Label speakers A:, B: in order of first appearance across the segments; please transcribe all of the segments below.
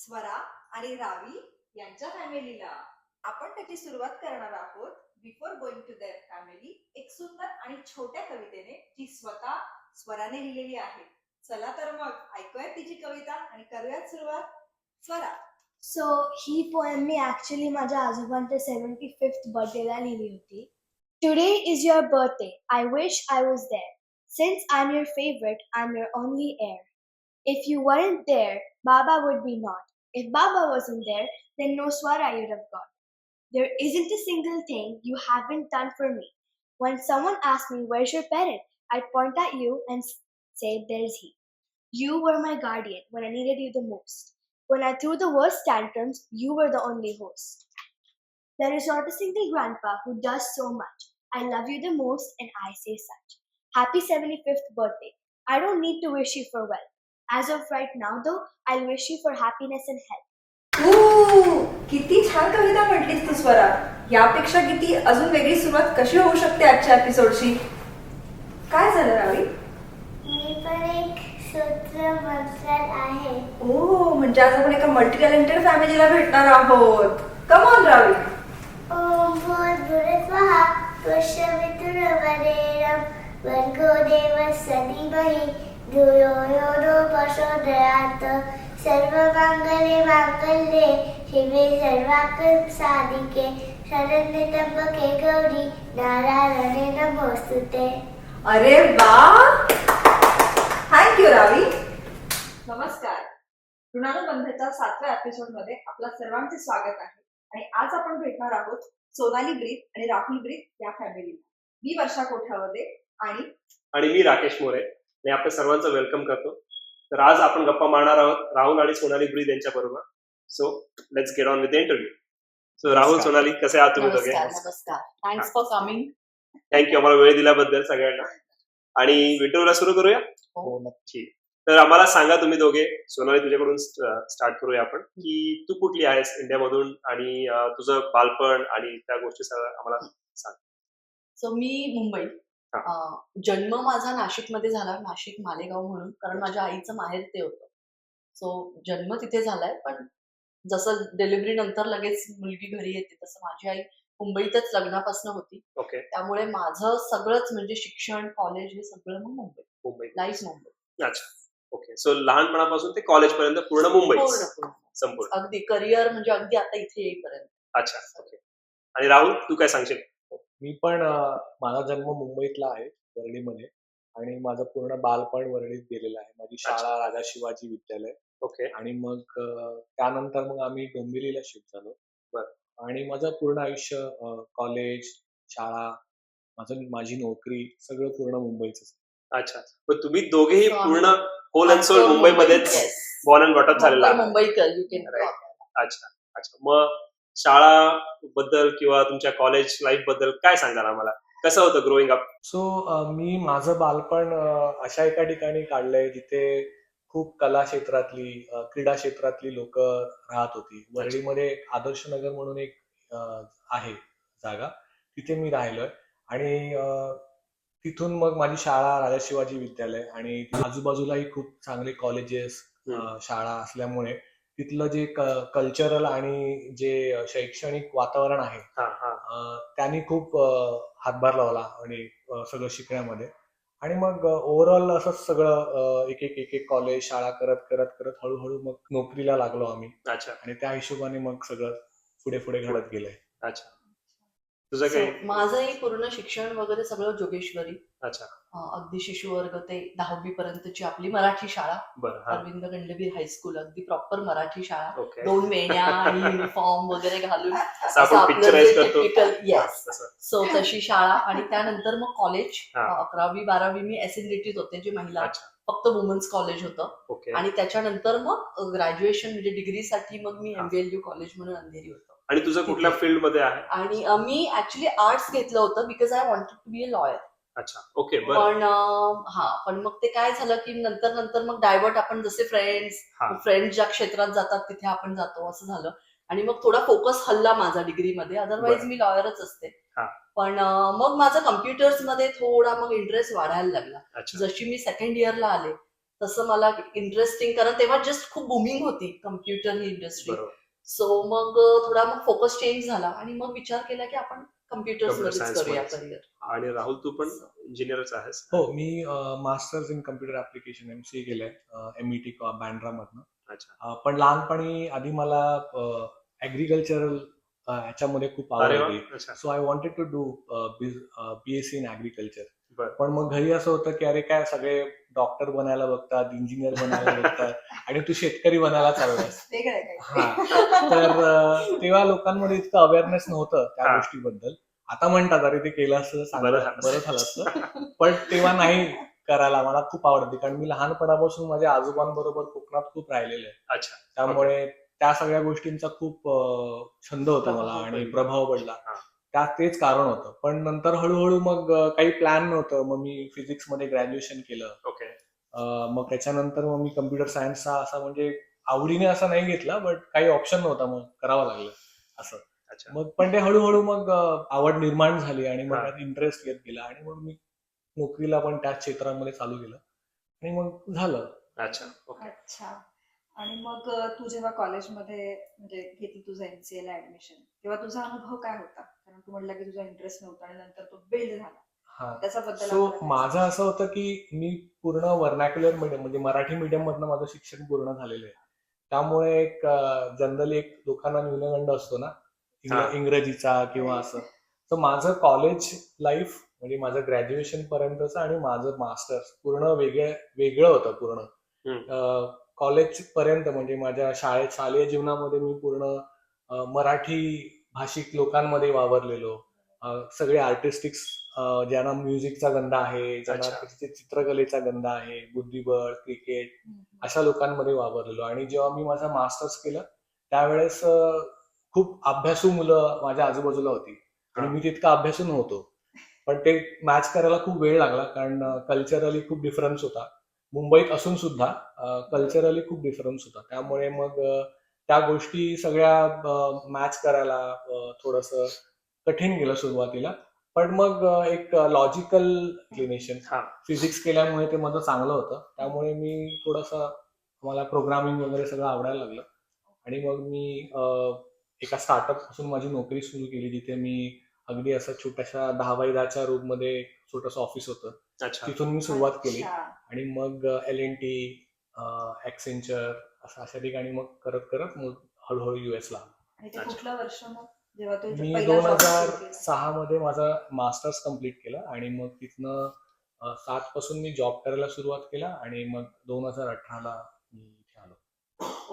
A: स्वरा आणि रावी यांच्या फॅमिलीला. आपण त्याची सुरुवात करणार आहोत before going to their family एक सुंदर आणि छोट्या कवितेने जी स्वतः स्वराने लिहिलेली आहे. चला तर मग ऐकूया तिची कविता आणि करूयात सुरुवात. स्वरा.
B: सो ही पोएम मी ॲक्च्युली माझ्या आजोबांच्या 75th बर्थडेला लिहिली होती. Today is your birthday. I wish I was there. Since I'm your favorite, I'm your only heir. If you weren't there, Baba would be not. If Baba wasn't there, then no Swara you'd have got. There isn't a single thing you haven't done for me. When someone asks me, where's your parent? I'd point at you and say, there's he. You were my guardian when I needed you the most. When I threw the worst tantrums, you were the only host. There is not a single grandpa who does so much. I love you the most and I say such. Happy 75th birthday. I don't need to wish you for wealth. As of right now though, I'll wish you for happiness and health.
A: किती छान कविता म्हटलीस तू स्वरा. यापेक्षा किती अजून वेगळी सुरुवात कशी होऊ शकते आजच्या एपिसोडची? काय झालं रावी?
C: मी पण एक सूत्र म्हटलं आहे.
A: ओ, म्हणजे आज आपण एका मल्टी टॅलेंटेड फॅमिलीला भेटणार आहोत. Come on Ravi.
C: ओम भूर्भुवः स्वः पुष्यमित्रुवरेण्यं भर्गो देवस्य धीमहि धियो यो न प्रचोदयात्. सर्वमङ्गले माङ्गल्ये शिवे सर्वार्थसाधिके शरण्ये त्र्यम्बके गौरी नारायणे नमोस्तुते.
A: अरे वा, थँक्यू रावी. नमस्कार. ऋणानुबंधाच्या 7व्या एपिसोड मध्ये आपल्या सर्वांचे स्वागत आहे. आणि आज आपण भेटणार आहोत सोनाली ब्रीद आणि राहुल ब्रीद या फॅमिलीला. मी वर्षा कोठावदे आणि
D: मी राकेश मोरे. मी आपल्या सर्वांचं वेलकम करतो. तर आज आपण गप्पा मारणार आहोत राहुल आणि सोनाली ब्रीद यांच्या बरोबर. So let's get on with the interview. So Rahul, Sonali, कसे आहात तुम्ही दोघे?
E: नमस्कार. Thanks for coming.
D: थँक्यू आम्हाला वेळ दिल्याबद्दल सगळ्यांना. आणि इंटरव्ह्यूला सुरू करूया.
E: हो,
D: नक्की. तर आम्हाला सांगा तुम्ही दोघे. सोनाली, तुझ्याकडून स्टार्ट करूया आपण, की तू कुठली आहेस इंडियामधून आणि तुझं बालपण आणि त्या गोष्टी सगळं आम्हाला सांग.
E: सो मी मुंबई. जन्म माझा नाशिकमध्ये झाला, नाशिक मालेगाव म्हणून, कारण माझ्या आईचं माहेर ते होतं. सो जन्म तिथे झालाय, पण जसं डिलिव्हरी नंतर लगेच मुलगी घरी येते तसं माझी आई मुंबईतच लग्नापासून होती.
D: ओके.
E: त्यामुळे माझं सगळंच म्हणजे शिक्षण, कॉलेज हे सगळं मग मुंबई, लाईफ मुंबई.
D: अच्छा. ओके. सो लहानपणापासून ते कॉलेज पर्यंत पूर्ण मुंबई संपूर्ण,
E: अगदी करिअर म्हणजे अगदी आता इथे येईपर्यंत.
D: अच्छा. ओके. आणि राहुल, तू काय सांगशील?
F: मी पण माझा जन्म मुंबईतला आहे, वरळीमध्ये, आणि माझं पूर्ण बालपण वरळीत गेलेलं आहे. माझी शाळा राजा शिवाजी विद्यालय.
D: ओके.
F: आणि मग त्यानंतर मग आम्ही डोंबिवलीला शिफ्ट झालो. आणि माझं पूर्ण आयुष्य, कॉलेज, शाळा, माझी नोकरी सगळं पूर्ण मुंबईच.
D: अच्छा. पण तुम्ही दोघेही पूर्ण होल अँड सोल मुंबईमध्येच बॉर्न अँड ब्रॉट अप झालेला आहे.
E: मुंबईकर.
D: अच्छा. अच्छा. मग शाळा बद्दल किंवा तुमच्या कॉलेज लाईफ बद्दल काय सांगाल आम्हाला? कसं होतं ग्रोईंग अप?
F: सो मी माझं बालपण अशा एका ठिकाणी काढलंय जिथे खूप कला क्षेत्रातली, क्रीडा क्षेत्रातली लोक राहत होती. वरळीमध्ये आदर्श नगर म्हणून एक आहे जागा, तिथे मी राहिलोय. आणि तिथून मग माझी शाळा राजा शिवाजी विद्यालय, आणि आजूबाजूलाही खूप चांगले कॉलेजेस, शाळा असल्यामुळे तिथलं जे कल्चरल आणि जे शैक्षणिक वातावरण आहे त्यांनी खूप हातभार लावला आणि सगळं शिकण्यामध्ये. आणि मग ओव्हरऑल असंच सगळं एक एक कॉलेज, शाळा करत करत करत हळूहळू मग नोकरीला लागलो आम्ही.
D: अच्छा.
F: आणि त्या हिशोबाने मग सगळं पुढे पुढे घडत गेलंय.
D: अच्छा. तुझं काय?
E: माझंही पूर्ण शिक्षण वगैरे सगळं जोगेश्वरी.
D: अच्छा.
E: अगदी शिशुवर्ग ते 10वी पर्यंतची आपली मराठी शाळा, अरविंद गंडवीर हायस्कूल, अगदी प्रॉपर मराठी शाळा. 2 वेण्या आणि युनिफॉर्म वगैरे घालून येस. सो तशी शाळा. आणि त्यानंतर मग कॉलेज 11वी 12वी मी SNDT होते, जे महिला फक्त वुमन्स कॉलेज होतं. आणि त्याच्यानंतर मग ग्रॅज्युएशन म्हणजे डिग्रीसाठी मग मी MVLU कॉलेज म्हणून अंधेरी होतं.
D: आणि तुझं कुठल्या फील्ड मध्ये आहे?
E: आणि मी ऍक्च्युली आर्ट्स घेतलं होतं because I wanted to be a lawyer.
D: अच्छा. ओके.
E: पण मग ते काय झालं की नंतर मग डायव्हर्ट, आपण जसे फ्रेंड्स ज्या क्षेत्रात जातात तिथे आपण जातो, असं झालं. आणि मग थोडा फोकस हल्ला माझा डिग्रीमध्ये. अदरवाईज मी लॉयरच असते. पण मग माझा कम्प्युटर्स मध्ये थोडा मग इंटरेस्ट वाढायला लागला. जशी मी सेकंड इयरला आले तसं मला इंटरेस्टिंग, कारण तेव्हा जस्ट खूप बुमिंग होती कम्प्युटर ही इंडस्ट्री.
D: बरोबर.
E: सो मग थोडा मग फोकस चेंज झाला आणि मग विचार केला की आपण कम्प्युटर्स
D: Computer
E: मध्येच
D: science
E: करूया
D: मध्येच.
E: करिअर.
D: आणि राहुल तू पण इंजिनियरच आहेस.
F: हो, मी masters in computer application MCA केलंय MET बँड्रा मधनं.
D: अच्छा.
F: पण लहानपणी आधी मला ऍग्रिकल्चरल ह्याच्यामध्ये खूप आवड
D: अरे वा.
F: होती.
D: अच्छा.
F: So I wanted to do BSc in agriculture.
D: बरं.
F: पण मग घरी असं होतं की अरे काय सगळे डॉक्टर बनायला बघतात, इंजिनियर बनायला बघतात आणि तू शेतकरी बनायला चाललास.
A: वेगळं आहे
F: हा.
A: काहीतरी.
F: तर तेव्हा लोकांमध्ये इतकं अवेअरनेस नव्हतं त्या
D: हा.
F: गोष्टीबद्दल. आता म्हणतात अरे ते केलं असतं
D: बरं
F: चांगलं
D: झालं.
F: बरं झालं असतं. पण तेव्हा नाही करायला मला खूप आवडते, कारण मी लहानपणापासून माझ्या आजोबांबरोबर कोकणात खूप राहिलेलं आहे.
D: अच्छा.
F: त्यामुळे त्या सगळ्या गोष्टींचा खूप छंद होता मला
E: प्रभाव
F: आणि
D: पडला.
F: प्रभाव पडला.
D: हा.
F: तेच कारण होतं. पण नंतर हळूहळू मग काही प्लॅन नव्हतं. मग मी फिजिक्स मध्ये ग्रॅज्युएशन केलं.
D: ओके.
F: मग त्याच्यानंतर मग मी कम्प्युटर सायन्सचा असा म्हणजे आवडीने असा नाही घेतला, बट काही ऑप्शन नव्हता, मग करावं लागलं असं.
D: अच्छा.
F: मग पण ते हळूहळू मग आवड निर्माण झाली आणि मग
D: हा.
F: त्यात इंटरेस्ट येत गेला आणि मग मी नोकरीला पण त्याच क्षेत्रामध्ये चालू केलं आणि मग झालं.
D: अच्छा. ओके.
A: अच्छा. आणि मग तू जेव्हा कॉलेजमध्ये म्हणजे घेतली तुझं MCA ला ऍडमिशन, तेव्हा तुझा अनुभव काय होता? कारण तू म्हणला की तुझा इंटरेस्ट नव्हता आणि नंतर तो बिल्ड झाला.
F: हा.
A: त्याच्याबद्दल
F: सो
A: आम्हाला काय
F: माझं
A: सांगशील?
F: असं होतं की मी पूर्ण वर्नॅक्युलर मीडियम म्हणजे मराठी मीडियम मधनं माझं शिक्षण पूर्ण झालेलं आहे. त्यामुळे एक जनरली एक लोकांना न्यूनगंड असतो ना
D: हा.
F: इंग्रजीचा किंवा असं. तर माझं कॉलेज लाईफ म्हणजे माझं ग्रॅज्युएशन पर्यंतचं आणि माझं मास्टर्स पूर्ण वेगळं होतं पूर्ण.
D: हम्म.
F: कॉलेज पर्यंत म्हणजे माझ्या शालेय जीवनामध्ये मी पूर्ण मराठी भाषिक लोकांमध्ये वावरलेलो. सगळे आर्टिस्टिक्स ज्यांना म्युझिकचा गंध आहे, ज्यांना
D: अच्छा.
F: चित्रकलेचा गंध आहे, बुद्धिबळ, क्रिकेट,
A: हम्म.
F: अशा लोकांमध्ये वावरलेलो. आणि जेव्हा मी माझं मास्टर्स केलं त्यावेळेस खूप अभ्यासू मुलं माझ्या आजूबाजूला होती आणि
D: हा.
F: मी तितका अभ्यासू नव्हतो. पण ते मॅच करायला खूप वेळ लागला, कारण कल्चरली खूप डिफरन्स होता. मुंबईत असून सुद्धा कल्चरली खूप डिफरन्स होता. त्यामुळे मग त्या गोष्टी सगळ्या मॅच करायला थोडंसं कठीण गेलं सुरुवातीला. पण मग एक लॉजिकल इन्क्लिनेशन
D: हा.
F: फिजिक्स केल्यामुळे ते माझं चांगलं होतं. त्यामुळे मी थोडंसं मला प्रोग्रामिंग वगैरे सगळं आवडायला लागलं आणि मग मी एका स्टार्टअप पासून माझी नोकरी सुरू केली, जिथे मी अगदी असं छोट्याशा 10x10च्या रूम मध्ये छोटंसं ऑफिस होतं.
D: अच्छा.
F: तिथून मी सुरुवात केली
A: अच्छा.
F: आणि मग L&T, एक्सेंचर अशा ठिकाणी मग करत करत मग हळूहळू US ला आलो.
A: आणि ते
D: अच्छा.
A: कुठलं वर्ष मग जेव्हा तू
F: मी
A: पहिला job सुरू केला?
F: 2006 मध्ये माझा मास्टर्स कम्प्लीट केलं आणि मग तिथनं 7 पासून मी जॉब करायला सुरुवात केला आणि मग 2018ला मी इथे आलो.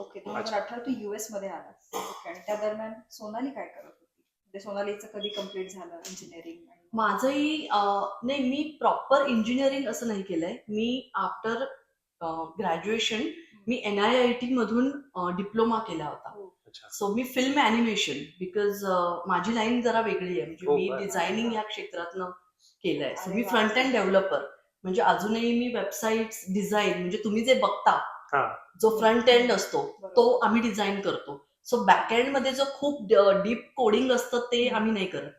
A: ओके. 2018 तू US मध्ये आलास. ओके. आणि त्या दरम्यान सोनाली काय करत होती? म्हणजे सोनालीचं कधी कम्प्लीट झालं इंजिनिअरिंग?
E: माझंही नाही, मी प्रॉपर इंजिनिअरिंग असं नाही केलंय. मी आफ्टर ग्रॅज्युएशन मी NIIT मधून डिप्लोमा केला होता.
D: अच्छा.
E: So me film animation, because माझी लाईन जरा वेगळी आहे. म्हणजे
D: हो,
E: मी
D: बरं.
E: डिझायनिंग या क्षेत्रातनं केलंय. सो
A: अरे
E: मी
A: वा.
E: फ्रंट एंड डेव्हलपर, म्हणजे अजूनही मी वेबसाईट डिझाईन, म्हणजे तुम्ही जे बघता
D: हा.
E: जो फ्रंट एंड असतो तो आम्ही डिझाईन करतो. सो बॅक एंड मध्ये जो खूप डीप कोडिंग असतं ते आम्ही नाही करत,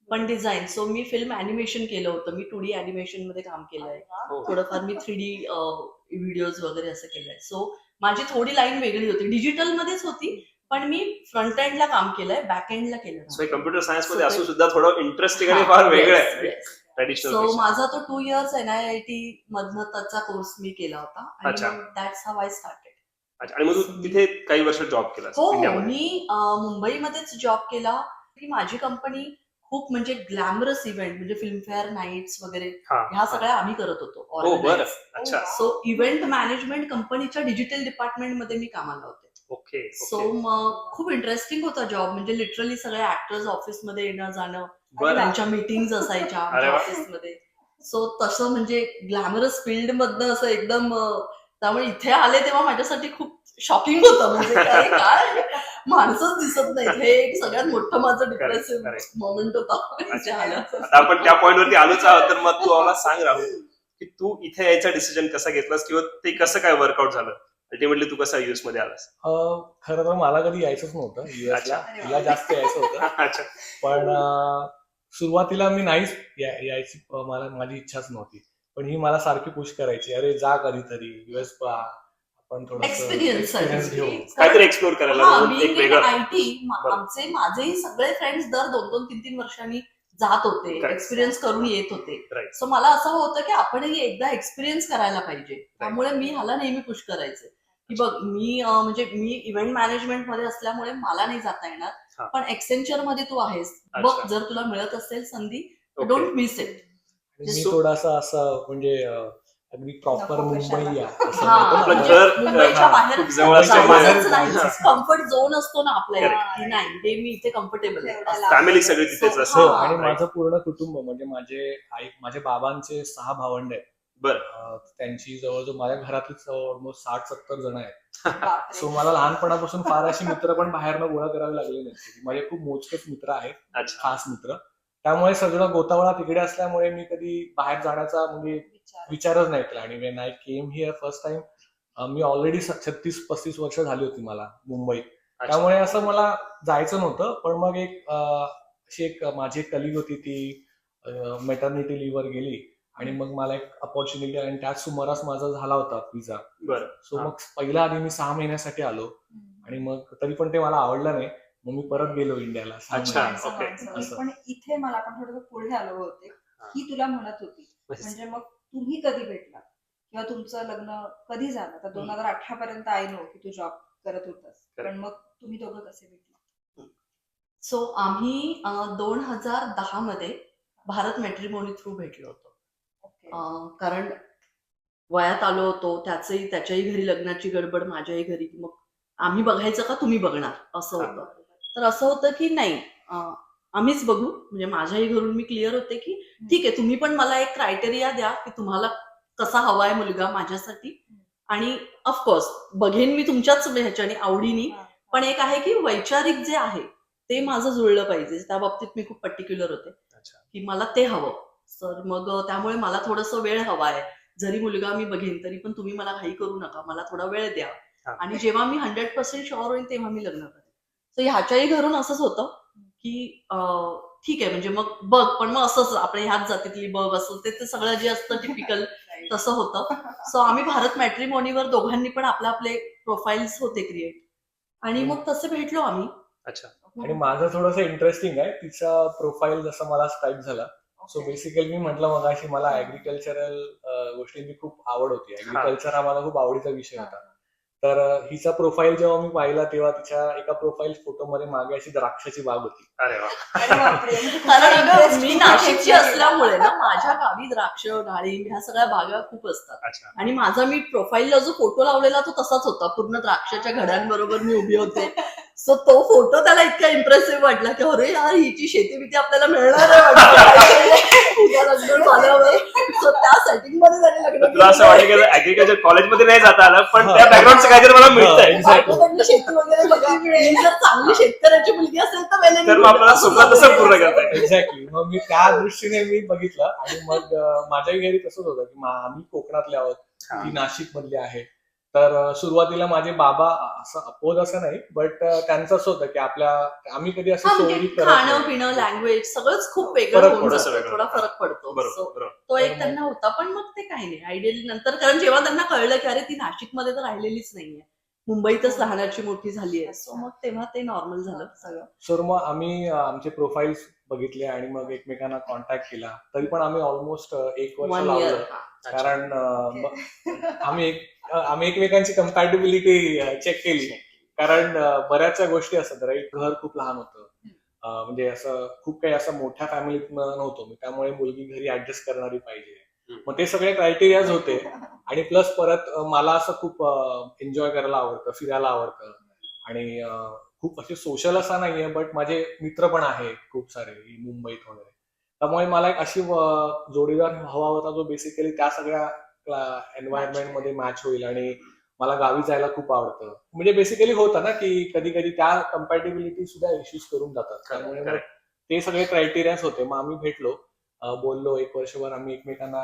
E: पण डिझाईन. सो मी फिल्म अॅनिमेशन केलं होतं. मी 2D अॅनिमेशन मध्ये काम केलंय.
A: अरे वा.
D: हो.
E: थोडंफार मी 3D व्हिडिओज वगैरे असं केलंय. सो माझी थोडी लाईन वेगळी होती, डिजिटल मध्येच होती, पण मी फ्रंट एंडला काम केलंय, बॅक एंडला केलं
D: सो हे
E: नाही.
D: कम्प्युटर सायन्स
E: So
D: मध्ये
E: ते-
D: असून सुद्धा थोडं इंटरेस्टिंग आणि
E: हा,
D: फार
E: yes,
D: वेगळं आहे
E: yes.
D: ट्रेडिशनल.
E: सो माझा तो 2 years NIIT मधनं त्याचा कोर्स मी केला होता आणि
D: अच्छा.
E: मग दॅट्स हाव आय स्टार्टेड.
D: अच्छा. आणि मग तू तिथे काही वर्ष जॉब केला
E: हो,
D: इंडियामध्ये?
E: मी मुंबईमध्येच जॉब केला. की माझी कंपनी खूप म्हणजे ग्लॅमरस इव्हेंट, म्हणजे फिल्मफेअर नाईट्स वगैरे
D: हा.
E: ह्या सगळ्या आम्ही करत होतो
D: हो, बरं.
E: ऑर्गनाईज.
D: अच्छा.
E: सो इव्हेंट मॅनेजमेंट कंपनीच्या डिजिटल डिपार्टमेंटमध्ये मी कामाला होते.
D: ओके.
E: So
D: okay.
E: मग खूप इंटरेस्टिंग होता जॉब. म्हणजे लिटरली सगळे ऍक्टर्स ऑफिसमध्ये येणं जाणं,
D: बरं.
E: त्यांच्या मीटिंग्स असायच्या
D: अरे
E: आमच्या
D: वा.
E: ऑफिसमध्ये. सो तसं म्हणजे ग्लॅमरस फील्ड मधनं असं एकदम त्यामुळे इथे आले तेव्हा माझ्यासाठी खूप शॉकिंग होतं. म्हणजे अरे काय माणसंच दिसत नाही. हे एक सगळ्यात मोठं माझं डिप्रेसिव्ह
D: correct.
E: मोमेंट होता इथे आल्याचं.
D: आता आपण त्या पॉइंट वरती आलोच आहोत, तर मग तू आम्हाला सांग राहुल की तू इथे यायचा डिसिजन कसा घेतलास किंवा ते कसं काय वर्कआउट झालं? अल्टिमेटली तू कसा US मध्ये आलास?
F: खरं तर मला कधी यायचंच नव्हतं युएसला.
D: अच्छा.
F: तिला जास्त यायचं होतं.
D: अच्छा.
F: पण सुरुवातीला मी नाहीच यायची, माझी इच्छाच नव्हती. पण ही मला सारखी पुश करायची, अरे जा कधीतरी US पहा, आपण थोडंसं
E: एक्सपिरियन्स
F: experience घेऊ.
D: काहीतरी एक्सप्लोर करायला म्हणून एक वेगळं
E: आयटी
D: बरं.
E: माझेही सगळे फ्रेंड्स दर 2-2, 3-3 वर्षांनी जात होते,
D: Correct.
E: एक्सपिरियन्स करून येत होते.
D: Right.
E: सो मला असं होतं की आपणही एकदा एक्सपिरियन्स करायला पाहिजे. त्यामुळे मी ह्याला नेहमी पुश करायचे की बघ मी म्हणजे मी इव्हेंट मॅनेजमेंट मध्ये असल्यामुळे मला नाही जाता
D: हा.
E: येणार, पण एक्सेंचर मध्ये तू आहेस, बघ
D: अच्छा.
E: जर तुला मिळत असेल संधी
D: Okay.
E: Don't miss it.
F: आणि मी
D: So-
F: थोडासा असं म्हणजे अगदी प्रॉपर
A: नको
F: मुंबई
A: कशाला.
F: आहे असं
E: हा,
F: म्हणतो ना.
D: आपलं
E: म्हणजे
D: घर,
E: मुंबईच्या
F: हा,
E: बाहेर
D: खूप जवळ
F: असल्यामुळे-
E: जायचंच नाही.
F: हा.
E: कम्फर्ट झोन असतो ना आपल्या
A: Correct.
E: की नाही हे मी इथे कम्फर्टेबल
A: तेवढा
E: आहे.
A: लाभ.
D: फॅमिली सगळी तिथेच
E: So,
D: असते
F: हो,
E: हा.
F: आणि
D: Right.
F: माझं पूर्ण कुटुंब म्हणजे माझे बाबांचे 6 भावंड आहेत.
D: बरं.
F: त्यांची जवळजवळ माझ्या घरातलीच ऑलमोस्ट 60-70 जण आहेत.
A: बापरे.
F: सो मला लहानपणापासून फार अशी मित्र पण बाहेरनं गोळा करावे लागले नाही. माझे खूप मोजकेच मित्र आहेत,
D: अच्छा.
F: खास मित्र. त्यामुळे सगळं गोतावळा तिकडे असल्यामुळे मी कधी बाहेर जाण्याचा म्हणजे विचारच नाही केला. आणि when I came here first time me already 36-35 वर्ष झाली होती मला मुंबईत.
D: अच्छा.
F: त्यामुळे असं मला जायचं नव्हतं. पण मग अशी एक माझी एक कलिग होती, ती मेटर्निटी लिव्हवर गेली आणि मग मला एक अपॉर्च्युनिटी, आणि त्याच सुमारास माझा झाला होता विजा.
D: बरं.
F: सो
D: हा.
F: मग पहिल्या आधी मी 6 महिन्यासाठी आलो, आणि मग तरी पण ते मला आवडलं नाही. मग मी परत गेलो इंडियाला 6
D: अच्छा.
F: महिन्यासाठी.
D: Okay.
A: माणसं.
F: असं.
A: पण इथे मला पण थोडं पुढे आलो होते.
D: हा.
A: ही तुला म्हणत होती, म्हणजे मग तुम्ही कधी भेटला किंवा तुमचं लग्न कधी झालं? तर 2018 पर्यंत आय नो की तू जॉब करत होतास, पण मग तुम्ही दोघं कसे भेटला?
E: सो आम्ही 2010 मध्ये भारत मॅट्रिमोनी थ्रू भेटलो होतो.
A: ओके.
E: कारण वयात आलो होतो, त्याच्याही घरी लग्नाची गडबड, माझ्याही घरी, मग आम्ही बघायचं का तुम्ही बघणार असं होतं. तर असं होतं की नाही आम्हीच बघू, म्हणजे माझ्याही घरून मी क्लिअर होते की ठीक आहे, तुम्ही पण मला एक क्रायटेरिया द्या की तुम्हाला कसा हवाय मुलगा माझ्यासाठी, आणि ऑफकोर्स बघेन मी तुमच्याच ह्याच्याने आवडीने, पण एक आहे की वैचारिक जे आहे ते माझं जुळलं पाहिजे. त्या बाबतीत मी खूप पर्टिक्युलर होते
D: अच्छा.
E: की मला ते हवं. तर मग त्यामुळे मला थोडंसं वेळ हवा आहे. जरी मुलगा मी बघेन तरी पण तुम्ही मला घाई करू नका, मला थोडा वेळ द्या,
D: हा.
E: आणि जेव्हा मी 100% शुअर होईल तेव्हा मी लग्न करेन. तर ह्याच्याही घरून असंच होतं की ठीक आहे, म्हणजे मग बघ, पण मग असंच आपण ह्याच जातीतली बघ, असं ते सगळं जे असतं टिपिकल तसं होतं. सो आम्ही भारत मॅट्रिमोनीवर दोघांनी पण आपले प्रोफाईल्स होते क्रिएट, आणि मग तसे भेटलो आम्ही.
D: अच्छा.
F: आणि माझं थोडंसं इंटरेस्टिंग आहे, तिचा प्रोफाईल जसा मला स्ट्राईक झाला. सो बेसिकली मी म्हटलं मगाशी मला ऍग्रिकल्चरल गोष्टींची खूप आवड होती. ऍग्रिकल्चर हा मला खूप आवडीचा विषय होता. तर हिचा प्रोफाईल जेव्हा मी पाहिला तेव्हा तिच्या एका प्रोफाईल फोटोमध्ये मागे अशी द्राक्षाची बाग होती.
D: अरे वा.
A: अरे बापरे. म्हणजे
E: कारण
A: खूप
E: अगं
A: interest
E: मी
A: खूप
E: नाशिकची
A: घेतला गेला.
E: असल्यामुळे ना माझ्या गावी द्राक्ष, डाळिंब ह्या सगळ्या बागा खूप असतात,
D: अच्छा.
E: आणि माझा मी प्रोफाईलला जो फोटो लावलेला तो तसाच होता, पूर्ण द्राक्षाच्या घड्यांबरोबर मी उभी होते. सो तो फोटो त्याला इतका इम्प्रेसिव्ह वाटला की अरे यार, हिची शेती बिती आपल्याला मिळणार आहे वाटतं उद्या लग्न झाल्यावर. सो त्या सेटिंग मध्ये त्याने लग्न
D: तुला असं वाटलं की ऍग्रिकल्चर कॉलेजमध्ये नाही जाता आलं, पण त्या बॅकग्राऊंडचं काहीतरी मला मिळतंय.
F: Exactly.
E: बायकोकडनं शेती वगैरे बघा, ही जर चांगली शेतकऱ्याची मुलगी असेल तर well and
D: तर मग
E: good.
D: आपल्याला
E: असं
D: स्वप्न तसं पूर्ण
E: झालं.
D: करता येईल.
F: एक्झॅक्टली. मग मी त्या दृष्टीने मी बघितलं, आणि मग माझ्याही घरी तसंच होतं की आम्ही कोकणातले आहोत,
D: हा.
F: ती नाशिक मधली आहे. तर सुरुवातीला माझे बाबा असं अपोज असं नाही, बट त्यांचं असं होतं की आम्ही कधी असं
E: हा,
F: चोरी
E: म्हणजे
F: करत
E: खाणं
F: नाही.
E: पिणं, लँग्वेज सगळंच खूप
F: फरक
E: वेगळं होऊन
D: थोडंसं
E: जातं,
D: वेगळं.
E: थोडा फरक पडतो.
D: बरोबर
E: So,
D: बरोबर.
E: तो
F: तर
E: एक
F: मग-
E: त्यांना होता, पण मग ते काही नाही आयडियली नंतर, कारण जेव्हा त्यांना कळलं की अरे ती नाशिकमध्ये तर राहिलेलीच नाहीये, मुंबईतच लहानाची मोठी झाली आहे, सो मग तेव्हा ते नॉर्मल झालं सगळं.
F: सर मग आम्ही आमचे प्रोफाईल्स बघितले आणि मग एकमेकांना कॉन्टॅक्ट केला. तरी पण आम्ही ऑलमोस्ट 1 वर्ष
E: 1 year.
F: लावलं, कारण आम्ही एकमेकांची कम्पॅटेबिलिटी चेक केली. कारण बऱ्याचशा गोष्टी असतात, राईट. घर खूप लहान होतं, म्हणजे असं खूप काही असं मोठ्या फॅमिलीत नव्हतो मी, त्यामुळे मुलगी घरी ऍडजस्ट करणारी पाहिजे. मग ते सगळे क्रायटेरियाज होते. आणि प्लस परत मला असं खूप एन्जॉय करायला आवडतं, फिरायला आवडतं, आणि खूप असे सोशल असा नाहीये, बट माझे मित्र पण आहे खूप सारे मुंबईत वगैरे. त्यामुळे मला एक अशी जोडीदार हवा होता जो बेसिकली त्या सगळ्या एन्व्हायरमेंट मध्ये मॅच होईल. आणि मला गावी जायला खूप आवडतं, म्हणजे बेसिकली होतं ना की कधी कधी त्या कम्पॅटेबिलिटी सुद्धा इश्यूज करून जातात. त्यामुळे मग ते सगळे क्रायटेरियाज होते. मग आम्ही भेटलो, बोललो, 1 वर्षभर आम्ही एकमेकांना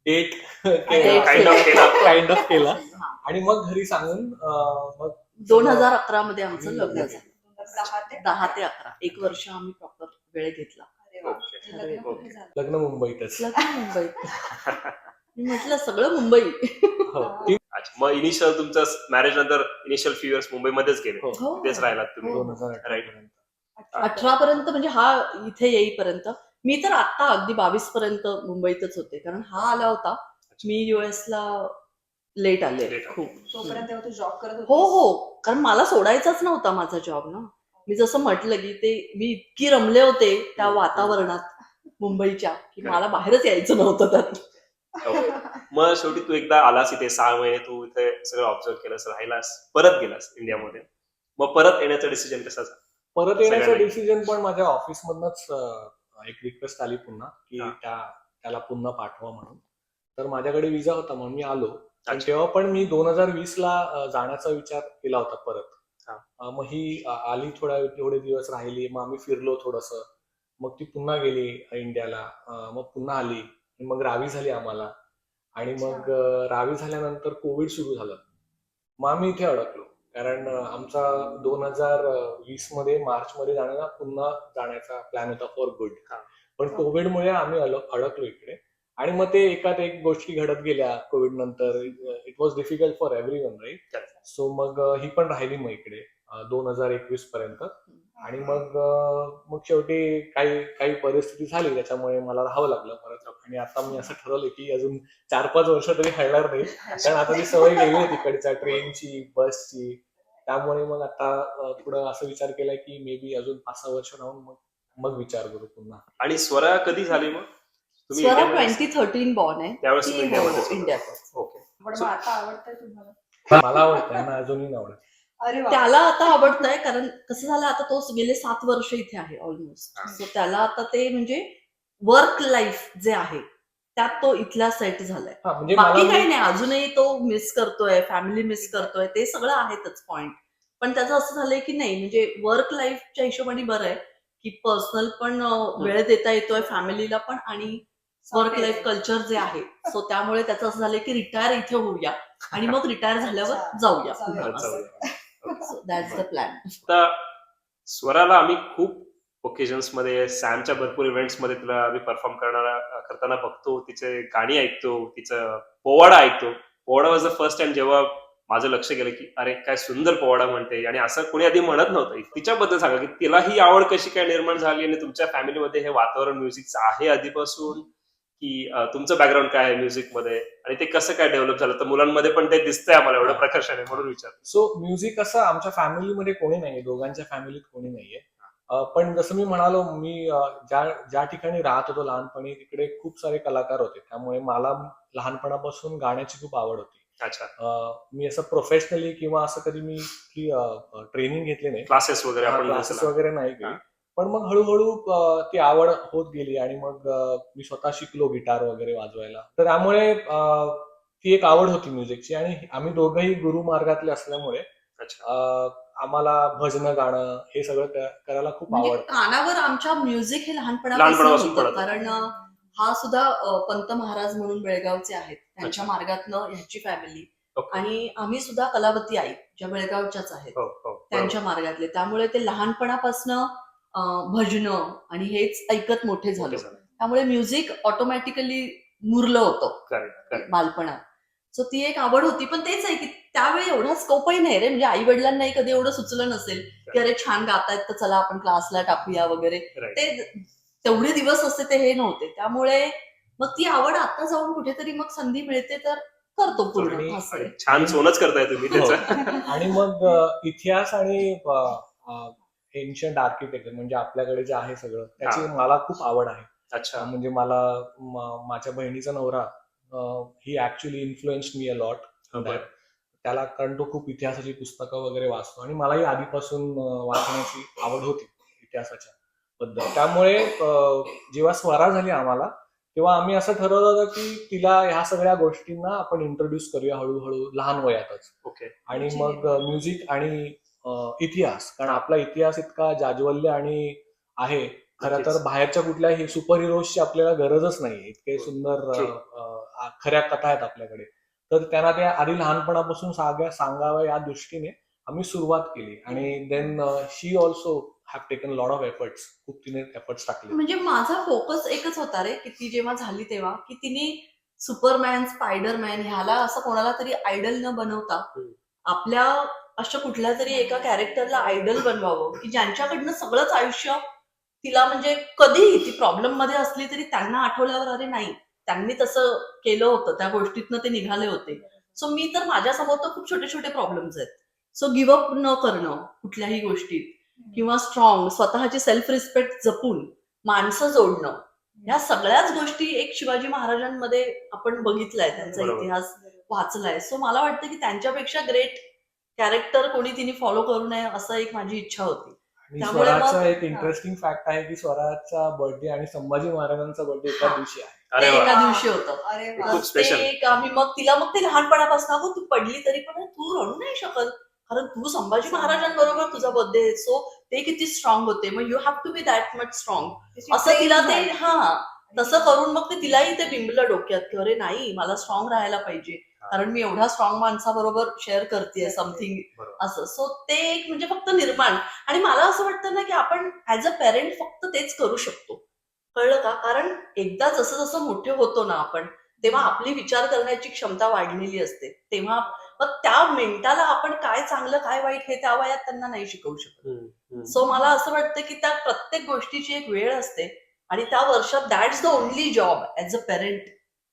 F: डेट काइंड ऑफ केला,
E: हा.
F: आणि मग घरी सांगून मग
E: 2011 मध्ये आमचं लग्न झालं. 10 ते 11 1 वर्ष आम्ही प्रॉपर वेळ घेतला.
A: अरे वा.
D: Okay.
A: लग्न कुठे झालं?
F: लग्न मुंबईतच.
E: लग्न मुंबईत. मी म्हटलं सगळं मुंबई.
F: हो, ती
D: अच्छा, मग इनिशियल तुमचं मॅरेज नंतर इनिशियल फ्यू इयर्स मुंबईमध्येच गेले,
F: हो,
E: हो.
D: तिथेच राहिलात तुम्ही.
E: हो.
F: 2018
D: Right.
F: पर्यंत.
E: 18 पर्यंत म्हणजे हा इथे येईपर्यंत. मी तर आता अगदी 22 पर्यंत मुंबईतच होते, कारण हा आला होता. मी US ला लेट आले
D: Late आले.
E: खूप.
A: तोपर्यंत तेव्हा तू जॉब करत होतीस?
E: हो हो, कारण मला सोडायचाच नव्हता माझा जॉब ना. मी जसं म्हटलं की ते मी इतकी रमले होते त्या वातावरणात मुंबईच्या, की मला बाहेरच यायचं नव्हतं त्यात.
D: Okay. मग शेवटी तू एकदा आलास इथे 6 महिने तू इथे सगळं ऑब्झर्व केलंस, राहिलास, परत गेलास इंडियामध्ये. मग परत येण्याचा डिसिजन कसा झाला?
F: परत येण्याचं
D: सगळ्यांना.
F: डिसिजन पण माझ्या ऑफिसमधनच एक रिक्वेस्ट आली पुन्हा की
D: हा.
F: त्याला पुन्हा पाठवा म्हणून. तर माझ्याकडे विजा होता म्हणून मी आलो. पण
D: अच्छा.
F: तेव्हा पण मी 2020 ला जाण्याचा विचार केला होता परत.
D: हा.
F: मग ही आली थोडे दिवस राहिली, मग आम्ही फिरलो थोडंसं. मग ती पुन्हा गेली इंडियाला. मग पुन्हा आली, मग रावी झाली आम्हाला. आणि मग रावी झाल्यानंतर कोविड सुरू झालं. मग आम्ही इथे अडकलो. कारण आमचा 2020 मध्ये मार्चमध्ये जाण्याचा पुन्हा जाण्याचा प्लॅन होता फॉर गुड.
D: हा.
F: पण कोविडमुळे आम्ही अडकलो इकडे. आणि मग ते एकात एक गोष्टी घडत गेल्या कोविड नंतर. It was difficult for everyone, right? So मग ही पण राहिली मग इकडे 2021 पर्यंत. आणि मग शेवटी काही परिस्थिती झाली त्याच्यामुळे मला राहावं लागलं परत. आणि आता मी असं ठरवलं की अजून 4-5 वर्ष तरी राहणार नाही, कारण आता ती सवय गेली आहे तिकडच्या ट्रेनची, बसची. त्यामुळे मग आता थोडं असं विचार केलाय की मे बी अजून 5-6 वर्ष राहून मग विचार करू पुन्हा.
D: आणि स्वरा कधी झाली मग? तुम्ही
E: स्वरा
D: इंडियामध्ये-
E: 2013 बॉर्न आहे.
D: त्यावेळेस
E: ती
D: तुम्ही
E: हो,
D: इंडियामध्येच होता.
E: इंडियातच.
D: ओके.
A: पण मग आता आवडतंय तुम्हाला?
F: मला आवडतं, त्यांना अजूनही नाही आवडत.
A: अरे वा.
E: त्याला आता आवडतंय, कारण कसं झालं आता तो गेले 7 वर्ष इथे आहे ऑलमोस्ट.
D: हा.
E: सो त्याला आता ते म्हणजे वर्क लाईफ जे आहे त्यात तो इथला सेट झालाय.
F: हा, म्हणजे
E: बाकी
F: मला
E: काही नाही, अजूनही तो मिस करतोय, फॅमिली मिस करतोय, ते सगळं आहेतच पॉइंट. पण त्याचं असं झालंय की नाही, म्हणजे वर्क लाईफच्या हिशोबाने बरं आहे की पर्सनल पण वेळ देता येतोय फॅमिलीला पण, आणि वर्क लाईफ कल्चर जे आहे. सो त्यामुळे त्याचं असं झालंय की रिटायर इथे होऊया आणि मग रिटायर झाल्यावर
A: अच्छा.
E: जाऊया
A: जाऊया.
E: पुन्हा.
D: जाऊया.
E: So that's the plan.
D: आता स्वराला आम्ही खूप ओकेजन्स मध्ये, सॅमच्या भरपूर इव्हेंट्स मध्ये तिला आम्ही परफॉर्म करताना बघतो, तिचे गाणी ऐकतो, तिचं पोवाडा ऐकतो. पोवाडा वॉज द फर्स्ट टाइम जेव्हा माझं लक्ष गेलं की अरे काय सुंदर पोवाडा म्हणते, आणि असं कोणी आधी म्हणत नव्हतं. तिच्याबद्दल सांगा की तिला ही आवड कशी काय निर्माण झाली, आणि तुमच्या फॅमिलीमध्ये हे वातावरण म्युझिकचं आहे आधीपासून, की तुमचं बॅकग्राऊंड काय आहे म्युझिक मध्ये, आणि ते कसं काय डेव्हलप झालं? तर मुलांमध्ये पण ते दिसतंय आम्हाला एवढं प्रकर्षाने, म्हणून विचार.
F: सो म्युझिक असं आमच्या फॅमिलीमध्ये कोणी नाहीये, दोघांच्या फॅमिलीत कोणी नाहीये. पण जसं मी म्हणालो, मी ज्या ठिकाणी राहत होतो लहानपणी तिकडे खूप सारे कलाकार होते, त्यामुळे मला लहानपणापासून गाण्याची खूप आवड होती.
D: अच्छा.
F: मी असं प्रोफेशनली किंवा असं कधी मी ट्रेनिंग घेतली नाही,
D: क्लासेस वगैरे आपण
F: क्लासेस
D: नसेल.
F: वगैरे नाही केली.
D: हा.
F: पण मग हळूहळू ती आवड होत गेली, आणि मग मी स्वतः शिकलो गिटार वगैरे वाजवायला. तर त्यामुळे ती एक आवड होती म्युझिकची, आणि आम्ही दोघंही गुरु मार्गातले असल्यामुळे
D: अच्छा.
F: आम्हाला भजनं गाणं हे सगळं करायला खूप
E: म्हणजे
F: आवडतं.
E: कानावर आमच्या म्युझिक हे लहानपणापासून
D: लहानपणापासून
E: होतं,
D: पडतं.
E: कारण हा सुद्धा पंत महाराज म्हणून बेळगावचे आहेत, त्यांच्या मार्गातनं ह्याची फॅमिली.
D: ओके.
E: आणि आम्ही सुद्धा कलावती आई ज्या बेळगावच्याच आहेत
D: हो, हो.
E: त्यांच्या मार्गातले, त्यामुळे ते लहानपणापासनं भजनं आणि हेच ऐकत मोठे झालो.
D: ओके, चालेल.
E: त्यामुळे म्युझिक ऑटोमॅटिकली मुरलं होतं
D: Correct, correct.
E: बालपणात. सो ती एक आवड होती. पण तेच आहे की त्यावेळी एवढा स्कोपही नाही रे, म्हणजे आई वडिलांनाही कधी एवढं सुचलं नसेल की अरे छान गातायत तर चला आपण क्लासला टाकूया वगैरे.
D: Right.
E: ते तेवढे दिवस असते ते हे नव्हते, त्यामुळे मग ती आवड आता जाऊन कुठेतरी मग संधी मिळते तर करतो पूर्ण.
F: आणि-
E: असं आहे.
D: छान सोनच करताय तुम्ही
F: हो.
D: त्याचं.
F: आणि मग इतिहास आणि एन्शंट आर्किटेक्चर म्हणजे आपल्याकडे जे आहे सगळं त्याची
D: हा.
F: मला खूप आवड आहे.
D: अच्छा.
F: म्हणजे मला माझ्या बहिणीचा नवरा ही actually influenced me a lot.
D: बरं.
F: त्याला, कारण तो खूप इतिहासाची पुस्तकं वगैरे वाचतो, आणि मलाही आधीपासून वाचण्याची आवड होती इतिहासाच्या बद्दल. त्यामुळे जेव्हा स्वरा झाली आम्हाला, तेव्हा आम्ही असं ठरवलं होतं की तिला ह्या सगळ्या गोष्टींना आपण इंट्रोड्यूस करूया हळूहळू लहान वयातच.
D: ओके.
F: आणि मग म्युझिक आणि इतिहास, कारण आपला इतिहास इतका जाज्वल्य आणि आहे. खरं तर बाहेरच्या कुठल्याही सुपर हिरोजची आपल्याला गरजच नाही, इतके सुंदर खऱ्या कथा आहेत आपल्याकडे. तर त्यांना त्या आधी लहानपणापासून सांगाव्या या दृष्टीने आम्ही सुरुवात केली. आणि then she also have taken lot of efforts, खूप तिने एफर्ट्स टाकले.
E: म्हणजे माझा फोकस एकच होता रे, की ती जेव्हा झाली तेव्हा की तिने सुपरमॅन, स्पायडरमॅन ह्याला असं कोणाला तरी आयडल न बनवता आपल्या अशा कुठल्या तरी एका कॅरेक्टरला आयडल बनवावं की ज्यांच्याकडनं सगळंच आयुष्य तिला म्हणजे कधीही ती प्रॉब्लेम मध्ये असली तरी त्यांना आठवल्यावर अरे नाही त्यांनी तसं केलं होतं, त्या गोष्टीतनं ते निघाले होते. सो मी तर माझ्यासमोर तर खूप छोटे छोटे प्रॉब्लेम्स आहेत. सो गिव्हअप न करणं कुठल्याही गोष्टीत किंवा स्ट्रॉंग स्वतःची सेल्फ रिस्पेक्ट जपून माणसं जोडणं, ह्या सगळ्याच गोष्टी एक शिवाजी महाराजांमध्ये आपण बघितलाय, त्यांचा
D: बरोबर.
E: इतिहास वाचलाय. सो मला वाटतं की त्यांच्यापेक्षा ग्रेट कॅरेक्टर कोणी तिने फॉलो करू नये असं एक माझी इच्छा होती.
F: आणि
E: त्यामुळे मग-
F: स्वराचा एक इंटरेस्टिंग फॅक्ट आहे की स्वराचा बर्थडे आणि संभाजी महाराजांचा बर्थडे एका
E: हा.
F: दिवशी आहे.
D: अरे
E: ते
D: वा.
E: एका दिवशी होतं.
A: अरे
D: ते
A: वा.
D: खूप
E: तर
D: special.
E: ते एक आम्ही मग तिला मग ते लहानपणापासून अगं तू पडली तरी पण तू रडू नाही शकत कारण तू संभाजी महाराजांबरोबर तुझा बर्थडे. सो ते किती स्ट्रॉंग होते, मग you have to be that much strong
A: त्याची
E: असं तिला
A: प्रेम
E: ते
A: झाली.
E: हा तसं करून मग ते तिलाही ते बिंबलं डोक्यात की अरे नाही मला स्ट्रॉंग राहायला पाहिजे कारण मी एवढ्या स्ट्रॉंग माणसाबरोबर शेअर करते समथिंग
D: बरोबर.
E: असं. सो ते एक म्हणजे फक्त निर्माण. आणि मला असं वाटतं ना की आपण ऍज अ पेरेंट फक्त तेच करू शकतो, कळलं का? कारण एकदा जसं जसं मोठे होतो ना आपण तेव्हा आपली विचार करण्याची क्षमता वाढलेली असते, तेव्हा मग त्या मिनिटाला आपण काय चांगलं काय वाईट हे त्या वयात त्यांना नाही शिकवू शकत.
D: हम्म, हम्म.
E: सो मला असं वाटतं की त्या प्रत्येक गोष्टीची एक वेळ असते आणि त्या वर्षात that's the only job as a parent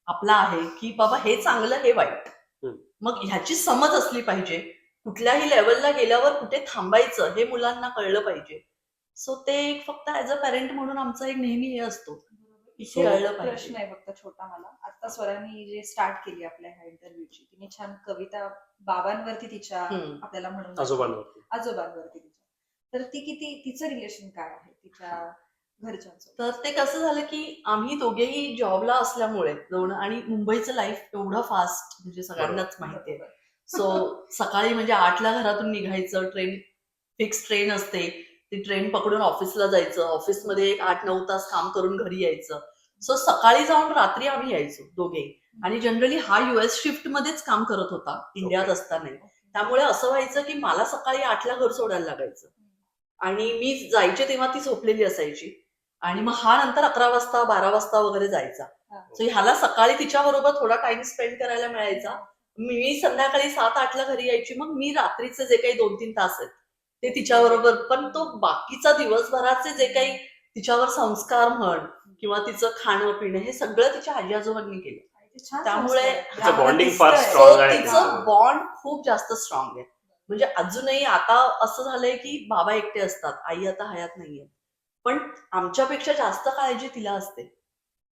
E: आपला आहे की बाबा हे चांगलं हे वाईट.
D: हम्म.
E: मग ह्याची समज असली पाहिजे, कुठल्याही लेवलला गेल्यावर कुठे थांबायचं हे मुलांना कळलं पाहिजे. सो ते एक फक्त ऍज अ पेरेंट म्हणून आमचा एक नेहमी हे असतो की
F: So,
E: हे कळलं
A: प्रश्न
E: पाहिजे.
A: आहे फक्त छोटा मला. आता स्वरांनी जे स्टार्ट केली आपल्या ह्या इंटरव्ह्यूची, तिने छान कविता बाबांवरती तिच्या
E: हम्म.
A: आपल्याला म्हणून
D: आजोबांवरती.
A: आजोबांवरती तिच्या. तर ती किती तिचं रिलेशन काय आहे तिच्या घरच्यांसोबत?
E: तर ते कसं झालं की आम्ही दोघेही जॉबला असल्यामुळे दोन आणि मुंबईचं लाईफ एवढं फास्ट म्हणजे सगळ्यांनाच माहितीये. सो सकाळी म्हणजे 8ला घरातून निघायचं, ट्रेन फिक्स ट्रेन असते, ती ट्रेन पकडून ऑफिसला जायचं, ऑफिसमध्ये एक 8-9 तास काम करून घरी यायचं. सो सकाळी जाऊन रात्री आम्ही यायचो दोघे. आणि जनरली हा US शिफ्ट मध्येच काम करत होता इंडियात
D: Okay.
E: असताना. त्यामुळे असं व्हायचं की मला सकाळी 8ला घर सोडायला लागायचं आणि मी जायचे तेव्हा ती झोपलेली असायची आणि मग हा नंतर 11 वाजता 12 वाजता वगैरे जायचा. सो ह्याला सकाळी तिच्या बरोबर थोडा टाइम स्पेंड करायला मिळायचा. मी संध्याकाळी 7-8ला घरी यायची, मग मी रात्रीचे जे काही 2-3 तास आहेत ते तिच्याबरोबर. पण तो बाकीचा दिवसभराचे जे काही तिच्यावर संस्कार म्हण किंवा तिचं खाणं पिणं हे सगळं तिच्या आजी आजोबांनी केलं.
A: आणि ते छान
E: त्यामुळे
A: संस्कार आहेत.
D: तिचं
A: आम्हाला
D: bonding
A: दिसतंय.
D: फार
E: सो
D: strong आहे.
E: तिचं बॉन्ड खूप जास्त स्ट्रॉंग आहे. म्हणजे अजूनही आता असं झालंय की बाबा एकटे असतात, आई आता हयात नाहीये, पण आमच्यापेक्षा जास्त काळजी तिला असते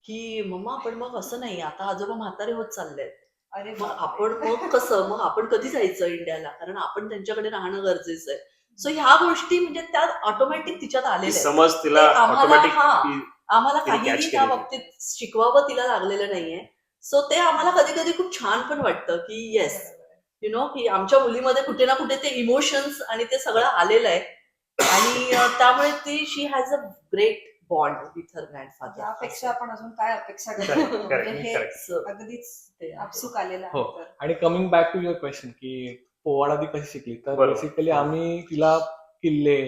E: की मम्मा आपण मग असं नाही, आता आजोबा म्हातारे होत चाललेत,
A: अरे
E: मग
A: बापरे.
E: आपण मग कसं, मग आपण कधी जायचं इंडियाला, कारण आपण त्यांच्याकडे राहणं गरजेचं आहे. सो ह्या गोष्टी म्हणजे त्या ऑटोमॅटिक तिच्यात
D: ती
E: आलेल्या आहेत.
D: समज तिला
E: ते आम्हाला
D: ऑटोमॅटिक
E: आम्हाला
D: तिने catch
E: काहीही त्या
D: केलेली.
E: बाबतीत शिकवावं तिला लागलेलं नाहीये. सो ते आम्हाला कधी कधी खूप छान पण वाटतं की येस यु नो की आमच्या मुलीमध्ये कुठे ना कुठे ते इमोशन्स आणि ते सगळं आलेलं आहे. आणि त्यामुळे ती she has a great bond with her grandfather.
A: यापेक्षा आपण अजून काय अपेक्षा
D: Correct,
A: करतो?
D: correct,
A: म्हणजे हे
D: correct.
A: अगदीच
E: ते आहे.
A: आपसूक आलेलं
F: हो.
A: आहे तर.
F: आणि coming back to your question की पोवाडा ती कशी शिकली, तर
D: बरोबर.
F: बेसिकली आम्ही तिला किल्ले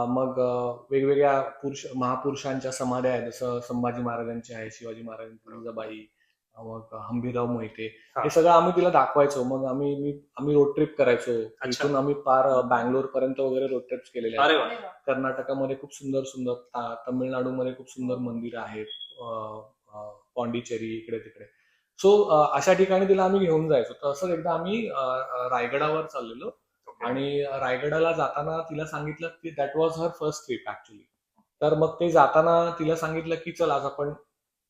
F: मग वेगवेगळ्या महापुरुषांच्या समाध्या आहेत, जसं संभाजी महाराजांची आहे, शिवाजी महाराजांची, जिजाबाई, मग हंबीरराव मोहिते,
D: हा.
F: हे सगळं आम्ही तिला दाखवायचो. मग आम्ही रोड ट्रिप करायचो.
D: अच्छा.
F: इथून आम्ही पार बँगलोर पर्यंत वगैरे रोड ट्रिप्स केलेले आहेत.
D: अरे वा.
A: अरे वा.
F: कर्नाटकामध्ये खूप सुंदर सुंदर, तमिळनाडूमध्ये खूप सुंदर मंदिर आहेत, पॉंडिचेरी इकडे तिकडे. सो अशा ठिकाणी तिला आम्ही घेऊन जायचो. तसंच एकदा आम्ही रायगडावर चाललेलो आणि रायगडाला जाताना तिला सांगितलं की that was her first trip actually. तर मग ते जाताना तिला सांगितलं की चल आज आपण